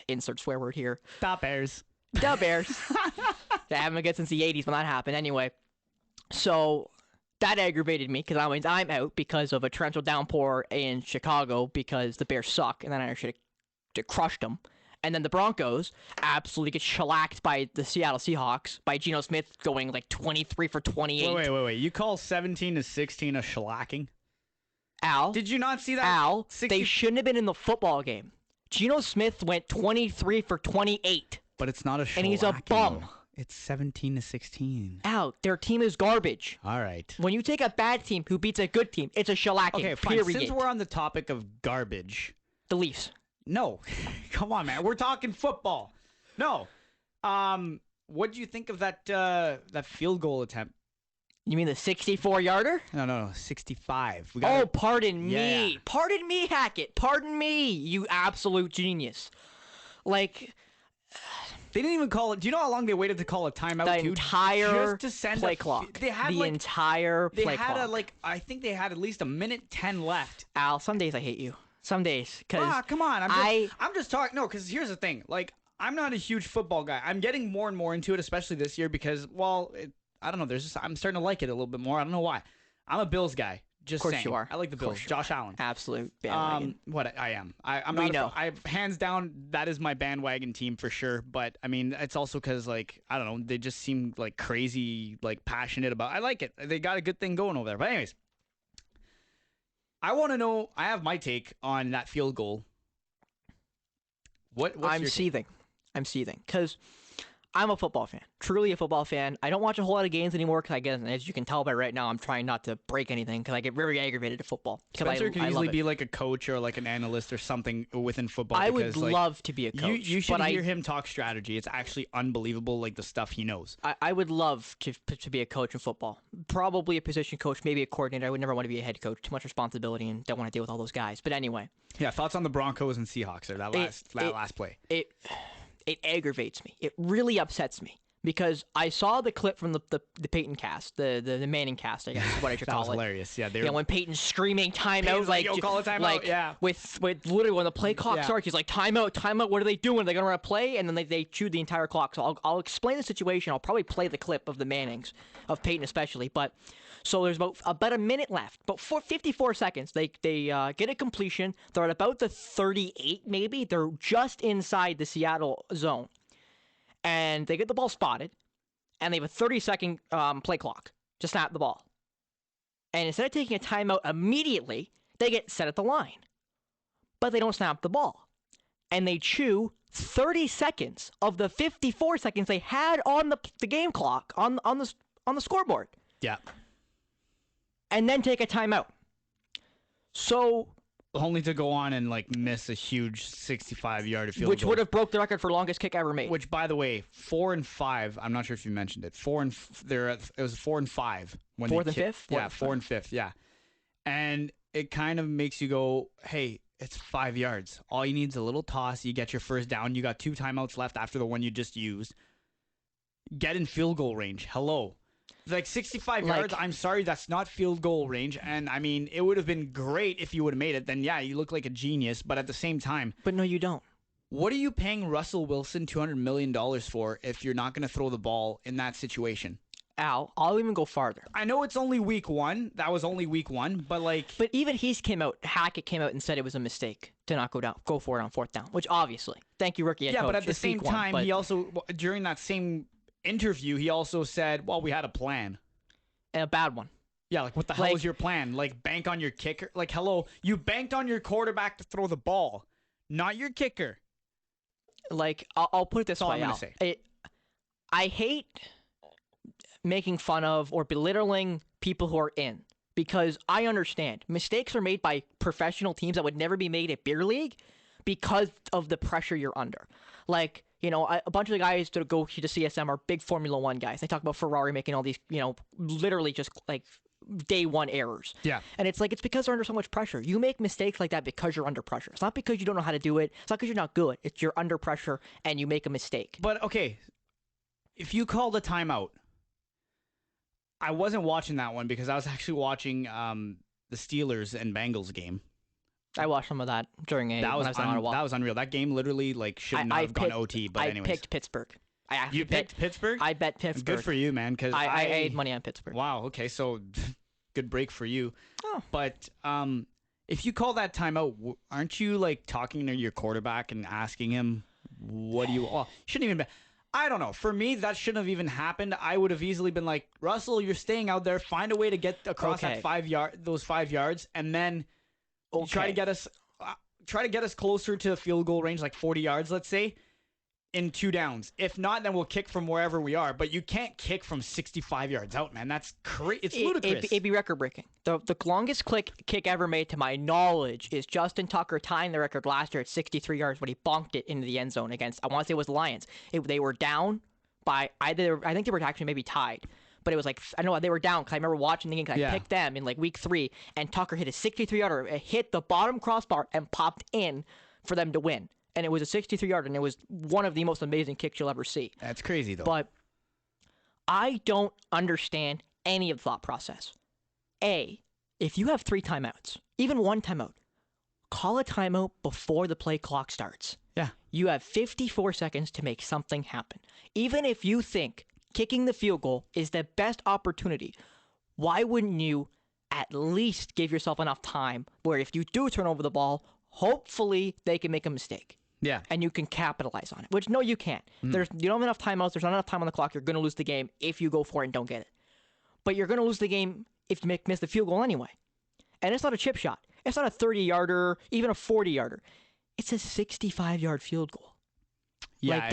insert swear word here. The Bears. The Bears. They haven't been good since the 80s when that happened. Anyway, so that aggravated me because I'm out because of a torrential downpour in Chicago because the Bears suck, and then I should have crushed them. And then the Broncos absolutely get shellacked by the Seattle Seahawks by Geno Smith going like 23 for 28. Wait. You call 17-16 a shellacking? Al. Did you not see that? Al, they shouldn't have been in the football game. Geno Smith went 23 for 28. But it's not a shellacking. And he's a bum. Though. It's 17-16. Al, their team is garbage. All right. When you take a bad team who beats a good team, it's a shellacking. Okay, fine. Period. Since we're on the topic of garbage. The Leafs. No. Come on, man. We're talking football. No. What do you think of that field goal attempt? You mean the 64-yarder? No. 65. Pardon me. Pardon me, Hackett. Pardon me, you absolute genius. Like, they didn't even call it. Do you know how long they waited to call a timeout? The entire just to send play clock. They had the entire play clock. They had I think they had at least a minute 10 left. Al, some days I hate you. Some days, because come on. I'm just talking. No, because here's the thing. Like, I'm not a huge football guy. I'm getting more and more into it, especially this year, because I don't know. I'm starting to like it a little bit more. I don't know why. I'm a Bills guy. Just of course saying. you are. I like the Bills. Josh Allen. Absolute bandwagon. What I am. I'm not. I hands down that is my bandwagon team for sure. But I mean, it's also because I don't know. They just seem like crazy, passionate about. I like it. They got a good thing going over there. But anyways. I want to know. I have my take on that field goal. What's I'm seething. I'm seething because I'm a football fan, truly a football fan. I don't watch a whole lot of games anymore because as you can tell by right now, I'm trying not to break anything because I get very aggravated at football. Spencer could easily be like a coach or like an analyst or something within football. I would love to be a coach. You should hear him talk strategy. It's actually unbelievable, the stuff he knows. I would love to be a coach in football. Probably a position coach, maybe a coordinator. I would never want to be a head coach. Too much responsibility and don't want to deal with all those guys. But anyway. Yeah, thoughts on the Broncos and Seahawks or that last play? It aggravates me. It really upsets me. Because I saw the clip from the Peyton cast, the Manning cast, I guess is what I should call it. That was hilarious. Yeah, when Peyton's screaming timeout, call a timeout. Yeah, with literally when the play clock starts, he's like timeout. What are they doing? Are they gonna run a play? And then they chewed the entire clock. So I'll explain the situation. I'll probably play the clip of the Mannings, of Peyton especially. But so there's about a minute left, about 54 seconds. They get a completion. They're at about the 38 maybe. They're just inside the Seattle zone. And they get the ball spotted, and they have a 30-second play clock to snap the ball. And instead of taking a timeout immediately, they get set at the line. But they don't snap the ball. And they chew 30 seconds of the 54 seconds they had on the game clock, on the scoreboard. Yeah. And then take a timeout. So... only to go on and miss a huge 65-yard field goal. Which would have broke the record for longest kick ever made. Which, by the way, 4 and 5. I'm not sure if you mentioned it. It was 4 and 5 when fourth and fifth. Yeah, 4 and 5th. Yeah, and it kind of makes you go, hey, it's 5 yards. All you need is a little toss. You get your first down. You got 2 timeouts left after the one you just used. Get in field goal range. Hello. 65 yards, I'm sorry, that's not field goal range. And, I mean, it would have been great if you would have made it. Then, yeah, you look like a genius. But at the same time... But no, you don't. What are you paying Russell Wilson $200 million for if you're not going to throw the ball in that situation? Al, I'll even go farther. I know it's only week one. That was only week one, but like... But even Hackett came out and said it was a mistake to not go for it on fourth down, which obviously, thank you, rookie head coach. But at the same time, he also, during that same interview, he also said, well, we had a plan. And a bad one. Yeah, like, what the hell was your plan? Like, bank on your kicker? Like, hello, you banked on your quarterback to throw the ball, not your kicker. Like, I'll put it this way, Al. That's all I'm going to say. I hate making fun of or belittling people who are in, because I understand mistakes are made by professional teams that would never be made at beer league because of the pressure you're under. Like, you know, a bunch of the guys that go to CSM are big Formula One guys. They talk about Ferrari making all these, you know, literally just like day one errors. Yeah. And it's like, it's because they're under so much pressure. You make mistakes like that because you're under pressure. It's not because you don't know how to do it. It's not because you're not good. It's you're under pressure and you make a mistake. But okay, if you called a timeout, I wasn't watching that one because I was actually watching the Steelers and Bengals game. I watched some of that during a. That was unreal. That game literally like should not have gone OT. But anyways, I picked Pittsburgh. You picked Pittsburgh? I bet Pittsburgh. Good for you, man. Because I made money on Pittsburgh. Wow. Okay, so good break for you. Oh. But if you call that timeout, aren't you like talking to your quarterback and asking him, "What do you?" Well, shouldn't even be. I don't know. For me, that shouldn't have even happened. I would have easily been like, Russell, you're staying out there. Find a way to get across that those 5 yards, and then try to get us closer to field goal range, like 40 yards, let's say, in 2 downs. If not, then we'll kick from wherever we are. But you can't kick from 65 yards out, man. That's crazy. It's ludicrous. It'd be record breaking. The longest kick ever made, to my knowledge, is Justin Tucker tying the record last year at 63 yards when he bonked it into the end zone against, I want to say it was the Lions. They were down by either, I think they were actually maybe tied. But it was like, I know they were down because I remember watching the game because I picked them in like week 3, and Tucker hit a 63-yarder. It hit the bottom crossbar and popped in for them to win. And it was a 63-yarder, and it was one of the most amazing kicks you'll ever see. That's crazy, though. But I don't understand any of the thought process. If you have 3 timeouts, even 1 timeout, call a timeout before the play clock starts. Yeah. You have 54 seconds to make something happen. Even if you think kicking the field goal is the best opportunity, why wouldn't you at least give yourself enough time where if you do turn over the ball, hopefully they can make a mistake? Yeah. And you can capitalize on it, which no, you can't. You don't have enough timeouts. There's not enough time on the clock. You're going to lose the game if you go for it and don't get it. But you're going to lose the game if you miss the field goal anyway. And it's not a chip shot. It's not a 30-yarder, even a 40-yarder. It's a 65-yard field goal. Yeah, like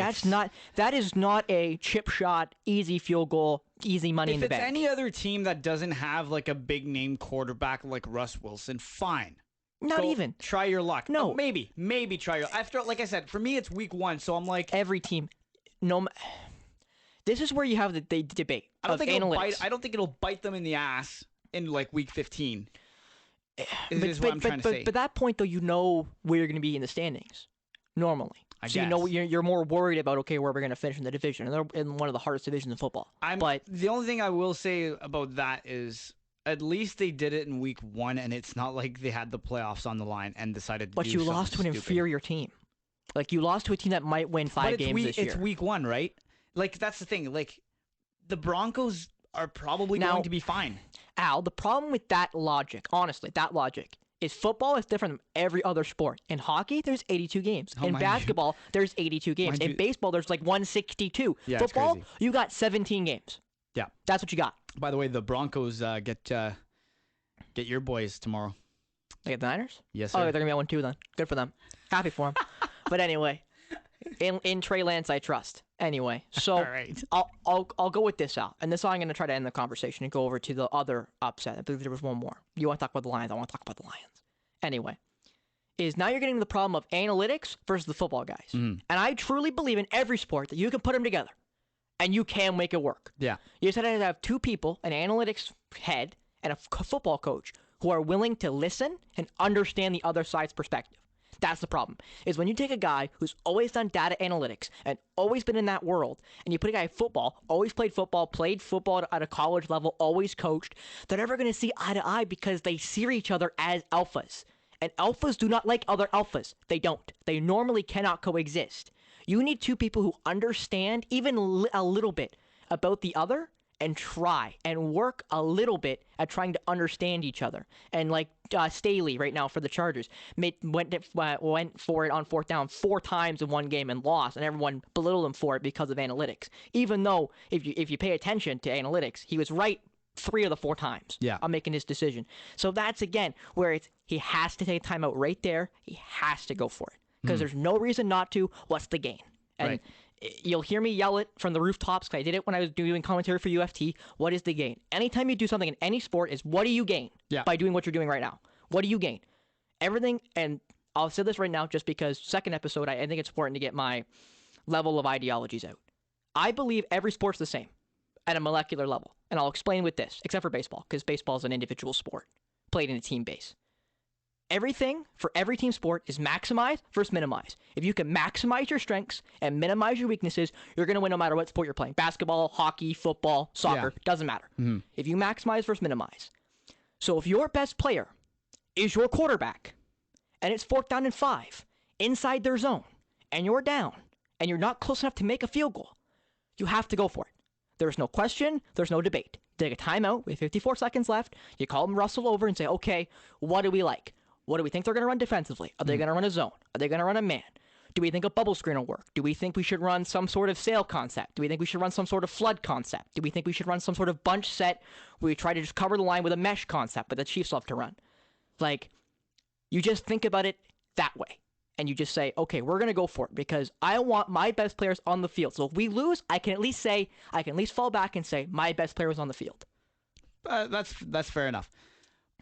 that is not a chip shot, easy field goal, easy money in the bank. If it's any other team that doesn't have like a big name quarterback like Russ Wilson, fine. Not even. Try your luck. No. Maybe try your. After, like I said, for me it's week 1, so I'm like every team. This is where you have the debate. I don't think it'll bite them in the ass in like week 15. Is what I'm trying to say. But at that point, though, you know where you're going to be in the standings normally. I guess. You know you're more worried about where we're going to finish in the division, and they're in one of the hardest divisions in football. But the only thing I will say about that is, at least they did it in week 1, and it's not like they had the playoffs on the line and decided to But you lost to an inferior team. Like, you lost to a team that might win 5 games this year. It's week 1, right? Like, that's the thing. Like, the Broncos are probably going to be fine. Al, the problem with that logic, honestly, is football is different than every other sport. In hockey, there's 82 games. In basketball, there's 82 games. In baseball, there's like 162. Yeah, football, you got 17 games. Yeah. That's what you got. By the way, the Broncos get your boys tomorrow. They get the Niners? Yes, sir. Oh, they're going to be at 1-2 then. Good for them. Happy for them. But anyway, in Trey Lance, I trust. Anyway, so all right. I'll go with this out. And this is how I'm going to try to end the conversation and go over to the other upset. I believe there was one more. You want to talk about the Lions? I want to talk about the Lions. Anyway, is now you're getting the problem of analytics versus the football guys. Mm. And I truly believe in every sport that you can put them together and you can make it work. Yeah. You just have to have 2 people, an analytics head and a football coach, who are willing to listen and understand the other side's perspective. That's the problem, is when you take a guy who's always done data analytics and always been in that world, and you put a guy in football, always played football at a college level, always coached, they're never going to see eye to eye because they see each other as alphas. And alphas do not like other alphas. They don't. They normally cannot coexist. You need two people who understand even a little bit about the other and try and work a little bit at trying to understand each other. And like Staley right now for the Chargers went for it on fourth down 4 times in one game and lost, and everyone belittled him for it because of analytics. Even though if you pay attention to analytics, he was right 3 of the 4 times on making his decision. So that's again where he has to take a timeout right there. He has to go for it because there's no reason not to. What's the gain? And you'll hear me yell it from the rooftops because I did it when I was doing commentary for UFT. What is the gain? Anytime you do something in any sport is what do you gain by doing what you're doing right now? What do you gain? Everything, and I'll say this right now just because second episode, I think it's important to get my level of ideologies out. I believe every sport's the same at a molecular level. And I'll explain with this, except for baseball, because baseball is an individual sport played in a team base. Everything for every team sport is maximize versus minimize. If you can maximize your strengths and minimize your weaknesses, you're going to win no matter what sport you're playing. Basketball, hockey, football, soccer, doesn't matter. If you maximize versus minimize. So if your best player is your quarterback and it's 4th down and 5 inside their zone and you're down and you're not close enough to make a field goal, you have to go for it. There's no question. There's no debate. Take a timeout with 54 seconds left. You call them Russell over and say, okay, what do we like? What do we think they're going to run defensively? Are they going to run a zone? Are they going to run a man? Do we think a bubble screen will work? Do we think we should run some sort of sail concept? Do we think we should run some sort of flood concept? Do we think we should run some sort of bunch set where we try to just cover the line with a mesh concept, but the Chiefs love to run? Like, you just think about it that way. And you just say, okay, we're going to go for it because I want my best players on the field. So if we lose, I can at least fall back and say my best player was on the field. That's fair enough.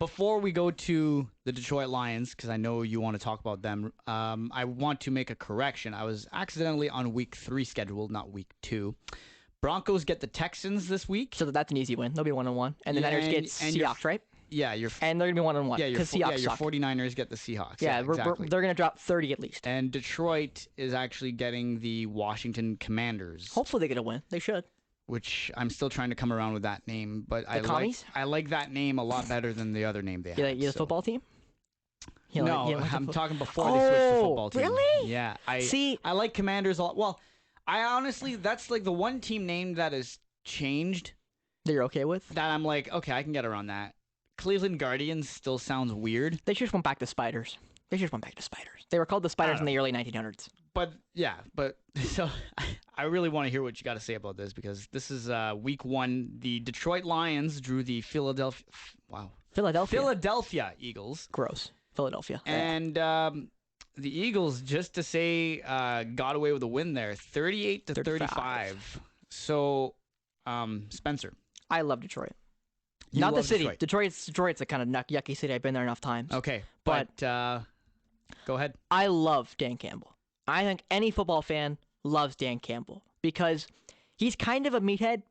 Before we go to the Detroit Lions, because I know you want to talk about them, I want to make a correction. I was accidentally on week 3 scheduled, not week 2. Broncos get the Texans this week. So that's an easy win. They'll be 1-1. And the Niners get Seahawks, right? Yeah, and they're going to be 1-1. Yeah, your 49ers get the Seahawks. Yeah, exactly. They're going to drop 30 at least. And Detroit is actually getting the Washington Commanders. Hopefully they get a win. They should. Which I'm still trying to come around with that name, but I like that name a lot better than the other name they have. You the football team? I'm talking before they switched to football team. Really? Yeah. I like Commanders a lot. Well, I honestly, that's like the one team name that has changed. That you're okay with? That I'm like, okay, I can get around that. Cleveland Guardians still sounds weird. They should just went back to Spiders. They were called the Spiders in the early 1900s. But so I really want to hear what you got to say about this because this is week 1. The Detroit Lions drew the Philadelphia Eagles. Gross. Philadelphia. And the Eagles, just to say, got away with a win there, 38-35. So, Spencer. I love Detroit. Not the city. Detroit's a kind of yucky city. I've been there enough times. Okay, but go ahead. I love Dan Campbell. I think any football fan loves Dan Campbell because he's kind of a meathead,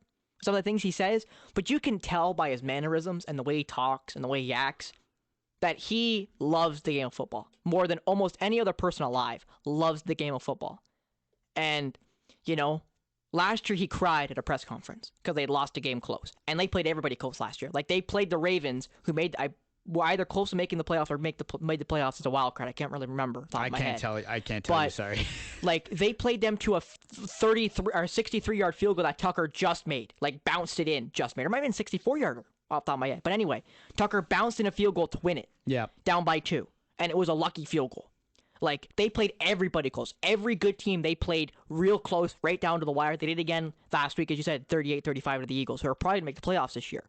some of the things he says, but you can tell by his mannerisms and the way he talks and the way he acts that he loves the game of football more than almost any other person alive loves the game of football. And, last year he cried at a press conference because they had lost a game close. And they played everybody close last year. Like, they played the Ravens, who were either close to making the playoffs or made the playoffs as a wild card. I can't really remember. I can't tell you. Sorry. Like, they played them to a 33 or 63-yard field goal that Tucker just made. Like, bounced it in, just made. Or might have been 64-yarder off the top of my head. But anyway, Tucker bounced in a field goal to win it. Yeah. Down by 2. And it was a lucky field goal. Like, they played everybody close. Every good team, they played real close, right down to the wire. They did again last week, as you said, 38-35 to the Eagles, who are probably going to make the playoffs this year,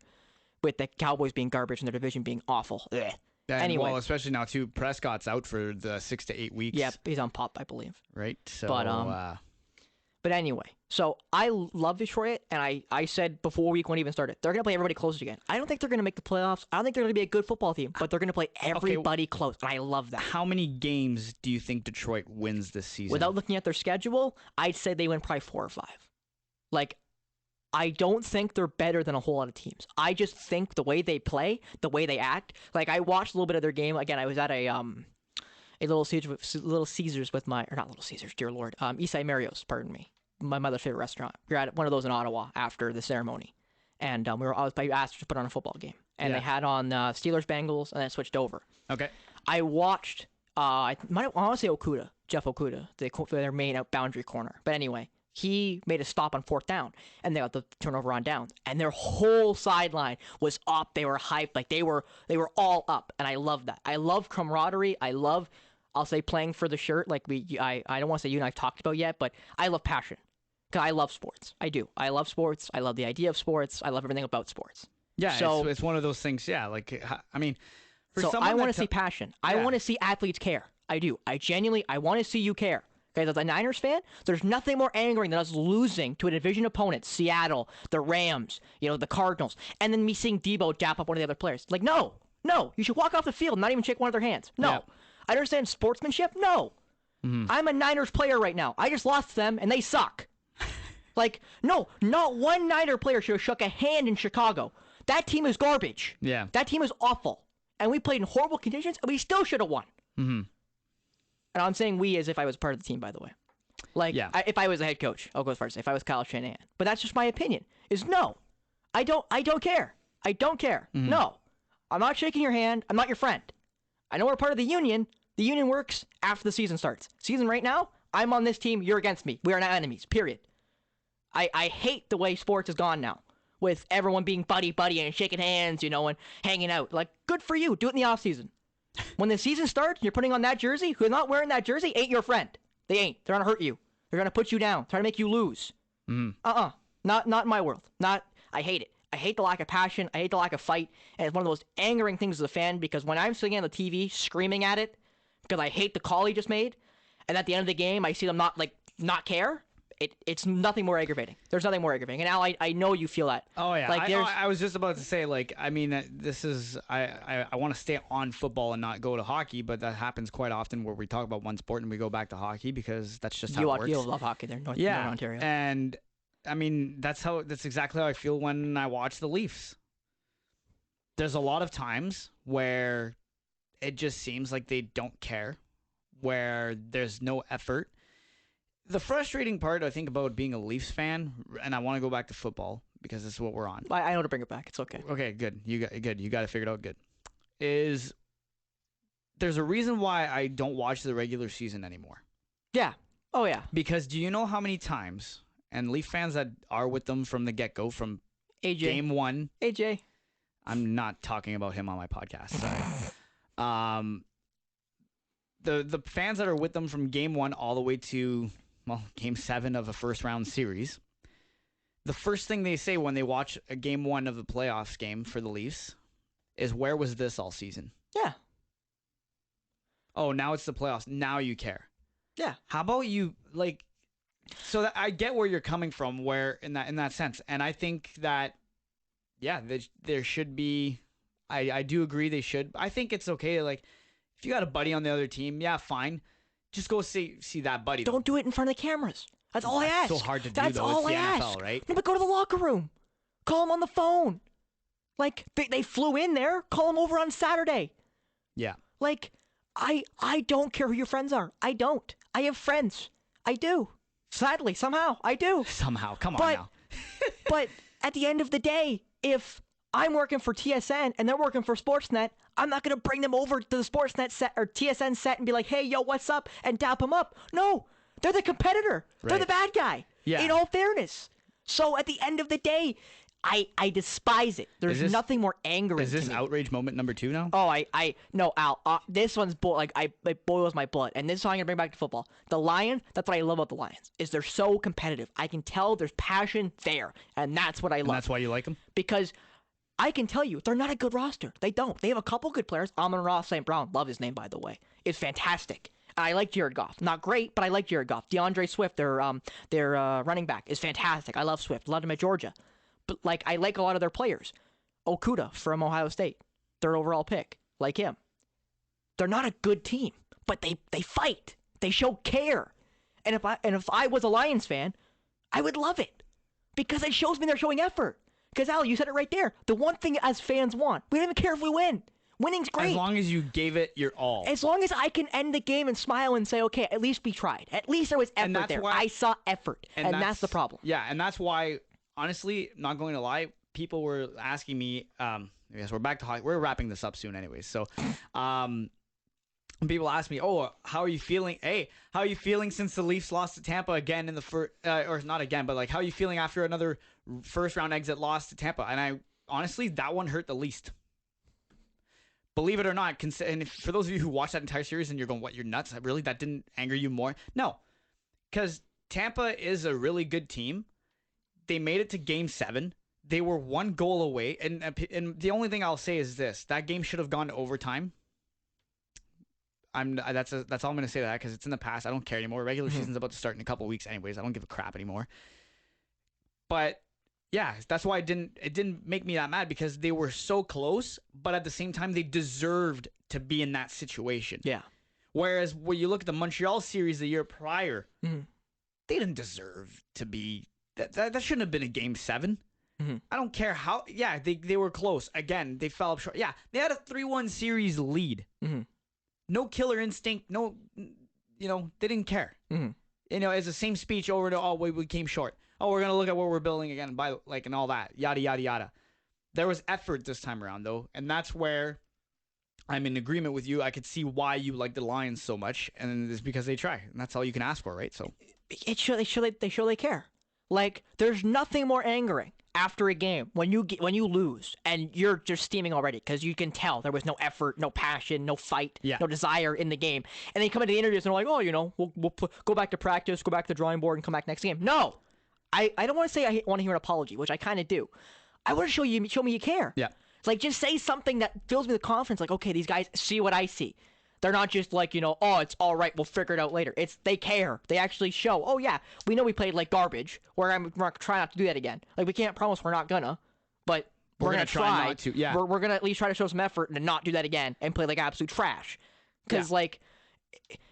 with the Cowboys being garbage and their division being awful. Ugh. Anyway. Well, especially now, too, Prescott's out for the 6 to 8 weeks. Yeah, he's on PUP, I believe. Right? So, but anyway, so I love Detroit, and I said before week 1 even started, they're going to play everybody close again. I don't think they're going to make the playoffs. I don't think they're going to be a good football team, but they're going to play everybody close, and I love that. How many games do you think Detroit wins this season? Without looking at their schedule, I'd say they win probably 4 or 5. Like, I don't think they're better than a whole lot of teams. I just think the way they play, the way they act. Like, I watched a little bit of their game. Again, I was at a Little Caesars with my, or not Little Caesars, dear Lord, Eastside Mario's, pardon me, my mother's favorite restaurant. We were at one of those in Ottawa after the ceremony, and I was asked to put on a football game, and they had on Steelers Bengals, and then switched over. Okay. I watched. I want to say Okuda, Jeff Okuda, their main out boundary corner. But anyway, he made a stop on 4th down, and they got the turnover on downs, and their whole sideline was up. They were hyped, like they were all up, and I love that. I love camaraderie. I'll say playing for the shirt. Like I don't want to say you and I've talked about yet, but I love passion. Because I love sports. I do. I love sports. I love the idea of sports. I love everything about sports. Yeah, so it's one of those things. Yeah, like I mean, so I want to see passion. I want to see athletes care. I do. I want to see you care. Okay, as a Niners fan, there's nothing more angering than us losing to a division opponent, Seattle, the Rams, the Cardinals, and then me seeing Debo dap up one of the other players. Like, no, you should walk off the field and not even shake one of their hands. No. Yeah. I understand sportsmanship. No. Mm-hmm. I'm a Niners player right now. I just lost to them, and they suck. Like, no, not one Niner player should have shook a hand in Chicago. That team is garbage. Yeah. That team is awful. And we played in horrible conditions, and we still should have won. Mm-hmm. And I'm saying we as if I was part of the team, by the way. Like, if I was a head coach, I'll go as far as say, if I was Kyle Shanahan. But that's just my opinion, is no. I don't care. I don't care. Mm-hmm. No. I'm not shaking your hand. I'm not your friend. I know we're part of the union. The union works after the season starts. Season right now, I'm on this team. You're against me. We are not enemies, period. I hate the way sports has gone now, with everyone being buddy and shaking hands, and hanging out. Like, good for you. Do it in the off season. When the season starts and you're putting on that jersey, who's not wearing that jersey ain't your friend. They ain't. They're gonna hurt you. They're gonna put you down, try to make you lose. Mm-hmm. Not in my world. I hate it. I hate the lack of passion. I hate the lack of fight. And it's one of the most angering things as a fan, because when I'm sitting on the TV screaming at it because I hate the call he just made, and at the end of the game I see them not care. It's nothing more aggravating. There's nothing more aggravating. And Al, I know you feel that. Oh yeah. I was just about to say, like, I mean, this is I want to stay on football and not go to hockey, but that happens quite often where we talk about one sport and we go back to hockey because that's just how it works. You love hockey there, Northern Ontario. And I mean, that's exactly how I feel when I watch the Leafs. There's a lot of times where it just seems like they don't care, where there's no effort. The frustrating part, I think, about being a Leafs fan, and I want to go back to football because this is what we're on. I know to bring it back. It's okay. Okay, good. You got it figured out. Good. Is there's a reason why I don't watch the regular season anymore. Yeah. Oh yeah. Because do you know how many times, and Leaf fans that are with them from the get-go, from AJ. Game 1. AJ. I'm not talking about him on my podcast. Sorry. The fans that are with them from Game 1 all the way to, well, Game 7 of a first-round series, the first thing they say when they watch a Game 1 of the playoffs game for the Leafs is, where was this all season? Yeah. Oh, now it's the playoffs. Now you care. Yeah. How about you, like, so that I get where you're coming from, where in that sense. And I think that, yeah, there should be, I do agree they should. I think it's okay, like, if you got a buddy on the other team, yeah, fine. Just go see that buddy. Don't do it in front of the cameras. That's all I ask. It's so hard to do, That's though. all it's the I NFL, ask. right? No, but go to the locker room. Call them on the phone. Like, they flew in there. Call them over on Saturday. Yeah. Like, I don't care who your friends are. I don't. I have friends. I do. Sadly, somehow, I do. Somehow. Come on now. But at the end of the day, if I'm working for TSN and they're working for Sportsnet, I'm not going to bring them over to the Sportsnet set or TSN set and be like, hey, yo, what's up? And dap them up. No, they're the competitor. Right. They're the bad guy. Yeah. In all fairness. So at the end of the day, I despise it. There's nothing more angry. Is this outrage moment number 2 now? Oh, no, Al. This one's it boils my blood, and this is how I'm gonna bring back to football. The Lions. That's what I love about the Lions. Is they're so competitive. I can tell there's passion there, and that's what I love. And that's why you like them? Because I can tell you they're not a good roster. They don't. They have a couple good players. Amon-Ra St. Brown, love his name by the way, is fantastic. I like Jared Goff. Not great, but I like Jared Goff. DeAndre Swift, their running back, is fantastic. I love Swift. Loved him at Georgia. But, like, I like a lot of their players. Okuda from Ohio State, 3rd overall pick, like him. They're not a good team, but they fight. They show care. And if I was a Lions fan, I would love it because it shows me they're showing effort. Because, Al, you said it right there. The one thing as fans want, we don't even care if we win. Winning's great. As long as you gave it your all. As long as I can end the game and smile and say, okay, at least we tried. At least there was effort there. I saw effort, and that's the problem. Yeah, and that's why, honestly, not going to lie, people were asking me, I guess we're back to hockey. We're wrapping this up soon anyways. So when people ask me, "Oh, how are you feeling?" Hey, how are you feeling since the Leafs lost to Tampa again in the first, or not again, but like, how are you feeling after another first round exit loss to Tampa? And I honestly, that one hurt the least. Believe it or not, and for those of you who watched that entire series and you're going, "What? You're nuts? Really? That didn't anger you more?" No, because Tampa is a really good team. They made it to Game 7. They were one goal away, and the only thing I'll say is this: that game should have gone to overtime. That's all I'm gonna say to that because it's in the past. I don't care anymore. Regular season's about to start in a couple of weeks, anyways. I don't give a crap anymore. But yeah, that's why it didn't make me that mad because they were so close, but at the same time they deserved to be in that situation. Yeah. Whereas when you look at the Montreal series the year prior, they didn't deserve to be that shouldn't have been a Game 7. I don't care how. Yeah, they were close. Again, they fell up short. Yeah, they had a 3-1 series lead. No killer instinct. No, they didn't care. It's the same speech over to, we came short. Oh, we're going to look at what we're building again, and all that. Yada, yada, yada. There was effort this time around, though, and that's where I'm in agreement with you. I could see why you like the Lions so much, and it's because they try, and that's all you can ask for, right? So they show they care. Like, there's nothing more angering after a game when you lose and you're just steaming already because you can tell there was no effort, no passion, no fight, no desire in the game. And they come into the interviews and they're like, we'll go back to practice, go back to the drawing board, and come back next game. No, I don't want to say I want to hear an apology, which I kind of do. I want to show me you care. Yeah, it's like just say something that fills me with confidence. Like, okay, these guys see what I see. They're not just like, it's all right, we'll figure it out later. They care. They actually show, oh, yeah, we know we played like garbage. We're going to try not to do that again. Like, we can't promise we're not going to, but we're going to try. Not to, yeah. We're going to at least try to show some effort and not do that again and play like absolute trash. Because,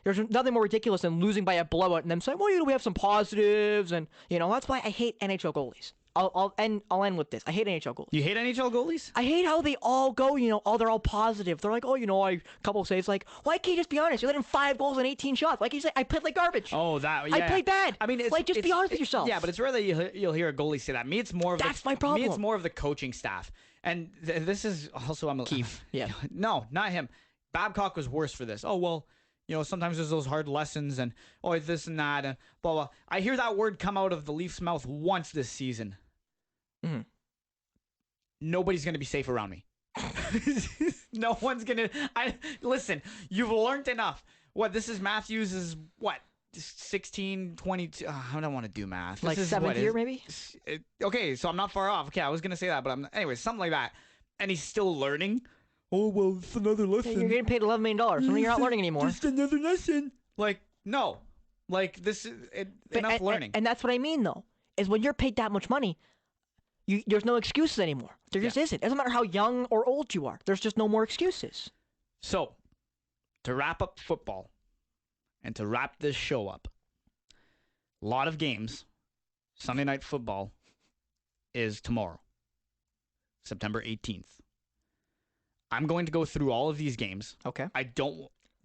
there's nothing more ridiculous than losing by a blowout and them saying, well, we have some positives. And, that's why I hate NHL goalies. I'll end with this. I hate NHL goalies. You hate NHL goalies? I hate how they all go, they're all positive. They're like, a couple of saves. Like, why can't you just be honest? You let in 5 goals and 18 shots. Why can't you say, I played like garbage? Oh, that, yeah. I played bad. I mean, just be honest with yourself. Yeah, but it's rare that you'll hear a goalie say that. Me, it's more of That's my problem. Me, it's more of the coaching staff. And this is also, Keith. Yeah. No, not him. Babcock was worse for this. Oh, well, sometimes there's those hard lessons and, this and that and blah, blah. I hear that word come out of the Leafs' mouth once this season. Nobody's going to be safe around me. No one's going to... Listen, you've learned enough. This is Matthews is what? 16, 22... I don't want to do math. Like 7th year, maybe? Okay, so I'm not far off. Okay, I was going to say that, but anyway, something like that. And he's still learning. Oh, well, it's another lesson. Yeah, you're getting paid $11 million. So you're not learning anymore. Just another lesson. No. This is... enough learning. And that's what I mean, though, is when you're paid that much money... there's no excuses anymore. There just isn't. It doesn't matter how young or old you are. There's just no more excuses. So, to wrap up football and to wrap this show up, a lot of games. Sunday Night Football is tomorrow, September 18th. I'm going to go through all of these games. Okay.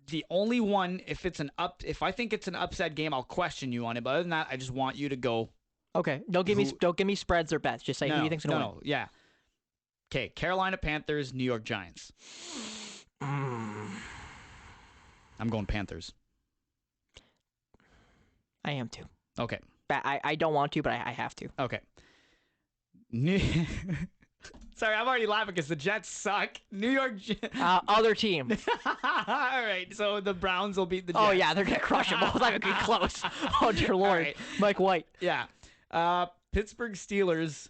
The only one, if I think it's an upset game, I'll question you on it. But other than that, I just want you to go. Okay, don't give me spreads or bets. Just say who you think's gonna win. No, yeah. Okay, Carolina Panthers, New York Giants. I'm going Panthers. I am too. Okay. I don't want to, but I have to. Okay. Sorry, I'm already laughing because the Jets suck. New York other team. All right, so the Browns will beat the Jets. Oh, yeah, they're going to crush them. It's not going to be close. Oh, dear Lord. Right. Mike White. Yeah. Pittsburgh Steelers,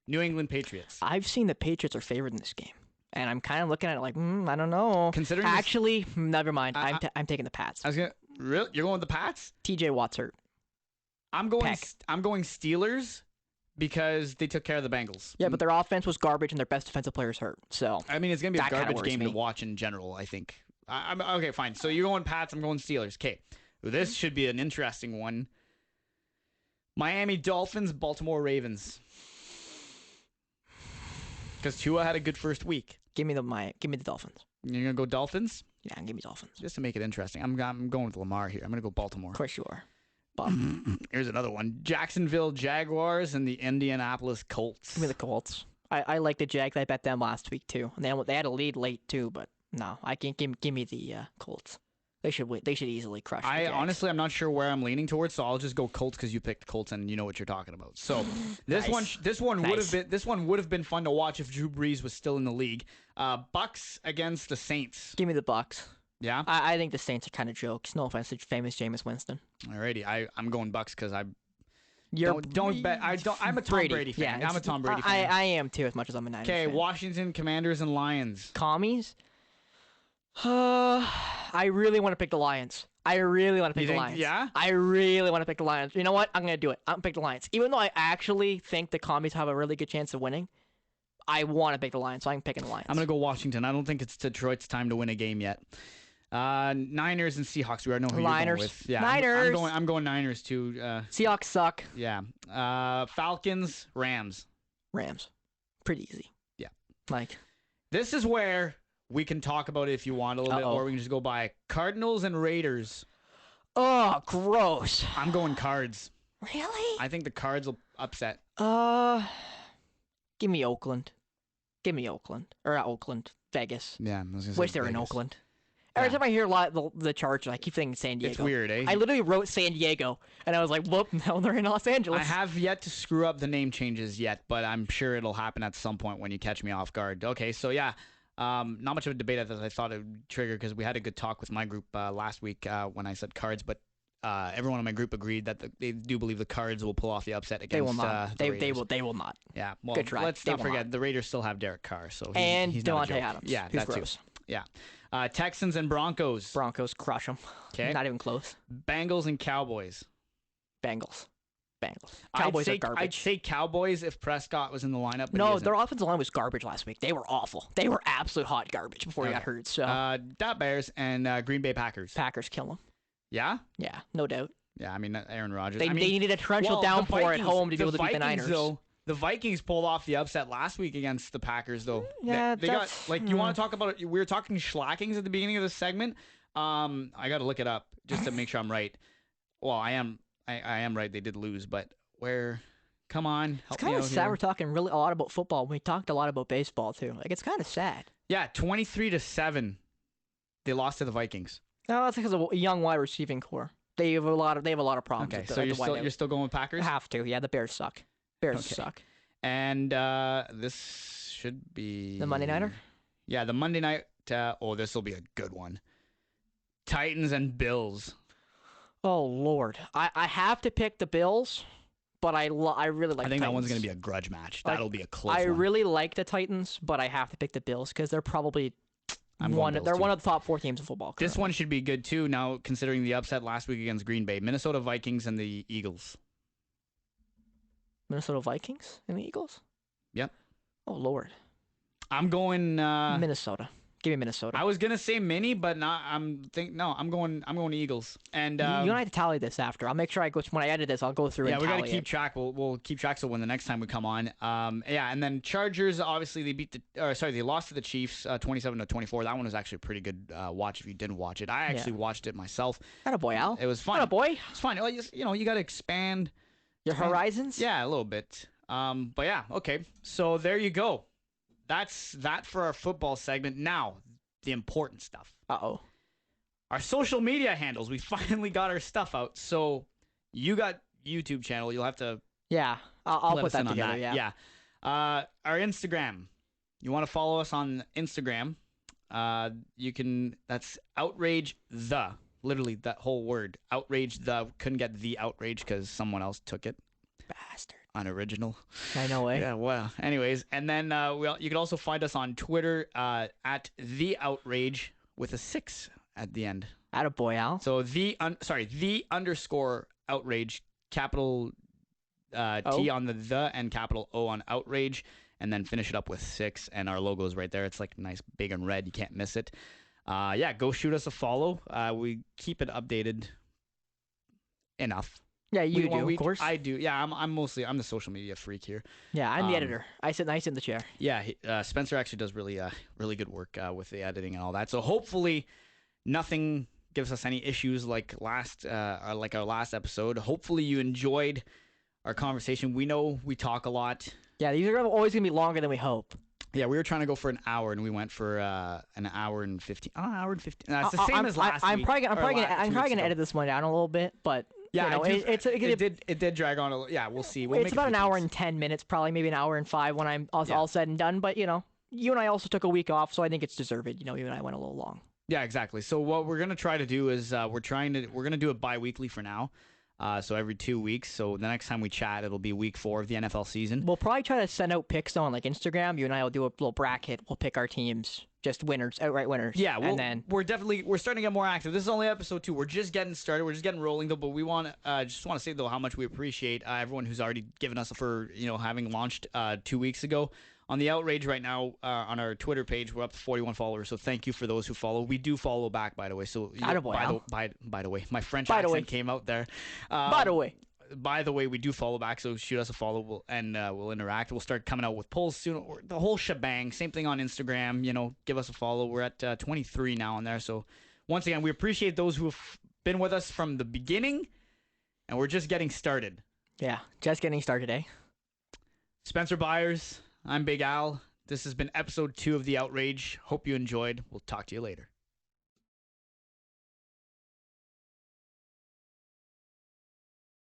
New England Patriots. I've seen the Patriots are favored in this game. And I'm kind of looking at it like, I don't know. Actually, never mind. I'm taking the Pats. Really? You're going with the Pats? TJ Watt's hurt. I'm going Steelers because they took care of the Bengals. Yeah, but their offense was garbage and their best defensive players hurt. So I mean, it's going to be a garbage game to watch in general, I think. I'm okay, fine. So you're going Pats, I'm going Steelers. Okay. This should be an interesting one. Miami Dolphins, Baltimore Ravens. Because Tua had a good first week. Give me the Dolphins. You're gonna go Dolphins? Yeah, give me Dolphins. Just to make it interesting. I'm going with Lamar here. I'm gonna go Baltimore. Of course you are. Here's another one. Jacksonville Jaguars and the Indianapolis Colts. Give me the Colts. I like the Jags. I bet them last week too. And they had a lead late too, but no, I can't give me the Colts. They should win. They should easily crush. The Jags. Honestly, I'm not sure where I'm leaning towards, so I'll just go Colts because you picked Colts and you know what you're talking about. So this one would have been fun to watch if Drew Brees was still in the league. Bucks against the Saints. Give me the Bucks. Yeah, I think the Saints are kind of jokes. No offense to famous Jameis Winston. Alrighty, I'm going Bucks because I'm a Tom Brady fan. I'm a Tom Brady fan. I am too, as much as I'm a Niners fan. Okay, Washington Commanders and Lions. Commies? I really want to pick the Lions. I really want to pick the Lions. Yeah? I really want to pick the Lions. You know what? I'm going to do it. I'm going to pick the Lions. Even though I actually think the Commies have a really good chance of winning, I want to pick the Lions, so I'm picking the Lions. I'm going to go Washington. I don't think it's Detroit's time to win a game yet. Niners and Seahawks. We already know who you're going with. Yeah, Niners. I'm going Niners too. Seahawks suck. Yeah. Falcons, Rams. Rams. Pretty easy. Yeah. This is where we can talk about it if you want a little bit, or we can just go by Cardinals and Raiders. Oh, gross. I'm going Cards. Really? I think the Cards will upset. Give me Oakland. Or not Oakland. Vegas. Yeah. Wish they were in Oakland. Every time I hear a lot of the Chargers, I keep thinking San Diego. It's weird, eh? I literally wrote San Diego, and I was like, whoop, now they're in Los Angeles. I have yet to screw up the name changes yet, but I'm sure it'll happen at some point when you catch me off guard. Okay, so yeah, not much of a debate as I thought it would trigger because we had a good talk with my group last week when I said Cards, but everyone in my group agreed that they do believe the Cards will pull off the upset against They will not. The Raiders. They will not. Yeah, well, good try. Let's not forget, the Raiders still have Derek Carr, so he's not a Devontae joke. Adams. Yeah, who's that's gross. Yeah. Texans and Broncos. Broncos crush them. Okay. Not even close. Bengals and Cowboys. Bengals. Cowboys are garbage. I'd say Cowboys if Prescott was in the lineup. No, their offensive line was garbage last week. They were awful. They were absolute hot garbage before he got hurt. So Bears and Green Bay Packers. Packers kill them. Yeah? Yeah, no doubt. Yeah, I mean, Aaron Rodgers. They needed a torrential downpour at home to be able to beat the Niners. Though, the Vikings pulled off the upset last week against the Packers, though. Yeah, they got you want to talk about it? We were talking schlackings at the beginning of the segment. I got to look it up just to make sure I'm right. Well, I am right. They did lose, but where? Come on, help it's kind of sad. We're talking really a lot about football. We talked a lot about baseball too. It's kind of sad. Yeah, 23-7. They lost to the Vikings. No, that's because of a young wide receiving core. They have a lot of problems. Okay, so you're still going with Packers? I have to. Yeah, the Bears suck. Bears suck. And this should be the Monday Nighter? Yeah, the Monday night. This will be a good one. Titans and Bills. Oh, Lord. I have to pick the Bills, but I really like the Titans. That one's going to be a grudge match. That'll be a close one. I really like the Titans, but I have to pick the Bills because they're probably one of the top 4 teams in football currently. This one should be good, too, now considering the upset last week against Green Bay. Minnesota Vikings and the Eagles. Minnesota Vikings and the Eagles? Yep. Oh, Lord. I'm going Minnesota. Give me Minnesota. I was gonna say Mini, but I'm going Eagles. And you and I have to tally this after. I'll make sure when I edit this, I'll go through. Yeah, and we tally gotta keep track. We'll keep track so when the next time we come on. And then Chargers. Obviously, they lost to the Chiefs, 27-24. That one was actually a pretty good watch. If you didn't watch it, I actually watched it myself. Attaboy, Al. It was fun. Attaboy. It's fun. You gotta expand your horizons. Yeah, a little bit. But yeah, okay. So there you go. That's that for our football segment. Now, the important stuff. Uh-oh. Our social media handles. We finally got our stuff out. So you got YouTube channel. You'll have to. Yeah, I'll put that together. Yeah. Our Instagram. You want to follow us on Instagram? You can. That's outrage the. Literally that whole word. Outrage the. Couldn't get the outrage because someone else took it. Bastard. Unoriginal. I know, eh? Yeah, well. Anyways, and then you can also find us on Twitter at the outrage with a 6 at the end. Attaboy, Al. So the _ outrage, capital T on the and capital O on outrage, and then finish it up with 6. And our logo is right there. It's like nice, big and red. You can't miss it. Go shoot us a follow. We keep it updated enough. Yeah, you do, of course. I do. Yeah, I'm the social media freak here. Yeah, I'm the editor. I sit nice in the chair. Yeah, Spencer actually does really good work with the editing and all that. So hopefully nothing gives us any issues like our last episode. Hopefully you enjoyed our conversation. We know we talk a lot. Yeah, these are always going to be longer than we hope. Yeah, we were trying to go for an hour, and we went for an hour and 15. Oh, an hour and 15. It's the same as last I'm week. probably gonna edit this one down a little bit, but Yeah, you know, it did drag on a little. Yeah, we'll see. We'll it's make about a an few hour tweaks. and 10 minutes, probably maybe an hour and 5 when I'm all said and done. But you know, you and I also took a week off, so I think it's deserved. You know, you and I went a little long. Yeah, exactly. So what we're gonna try to do is we're gonna do it bi-weekly for now. So every 2 weeks. So the next time we chat, it'll be week 4 of the NFL season. We'll probably try to send out picks on like Instagram. You and I will do a little bracket. We'll pick our teams, just winners, outright winners. Yeah, and then we're starting to get more active. This is only episode 2. We're just getting started. We're just getting rolling though. But we just want to say though how much we appreciate everyone who's already given us for having launched 2 weeks ago. On the outrage right now on our Twitter page, we're up to 41 followers. So thank you for those who follow. We do follow back, by the way. So by the way, my French accent came out there. By the way, we do follow back. So shoot us a follow, and we'll interact. We'll start coming out with polls soon. The whole shebang. Same thing on Instagram. Give us a follow. We're at 23 now on there. So once again, we appreciate those who have been with us from the beginning, and we're just getting started. Yeah, just getting started, eh? Spencer Byers. I'm Big Al. This has been episode 2 of The Outrage. Hope you enjoyed. We'll talk to you later.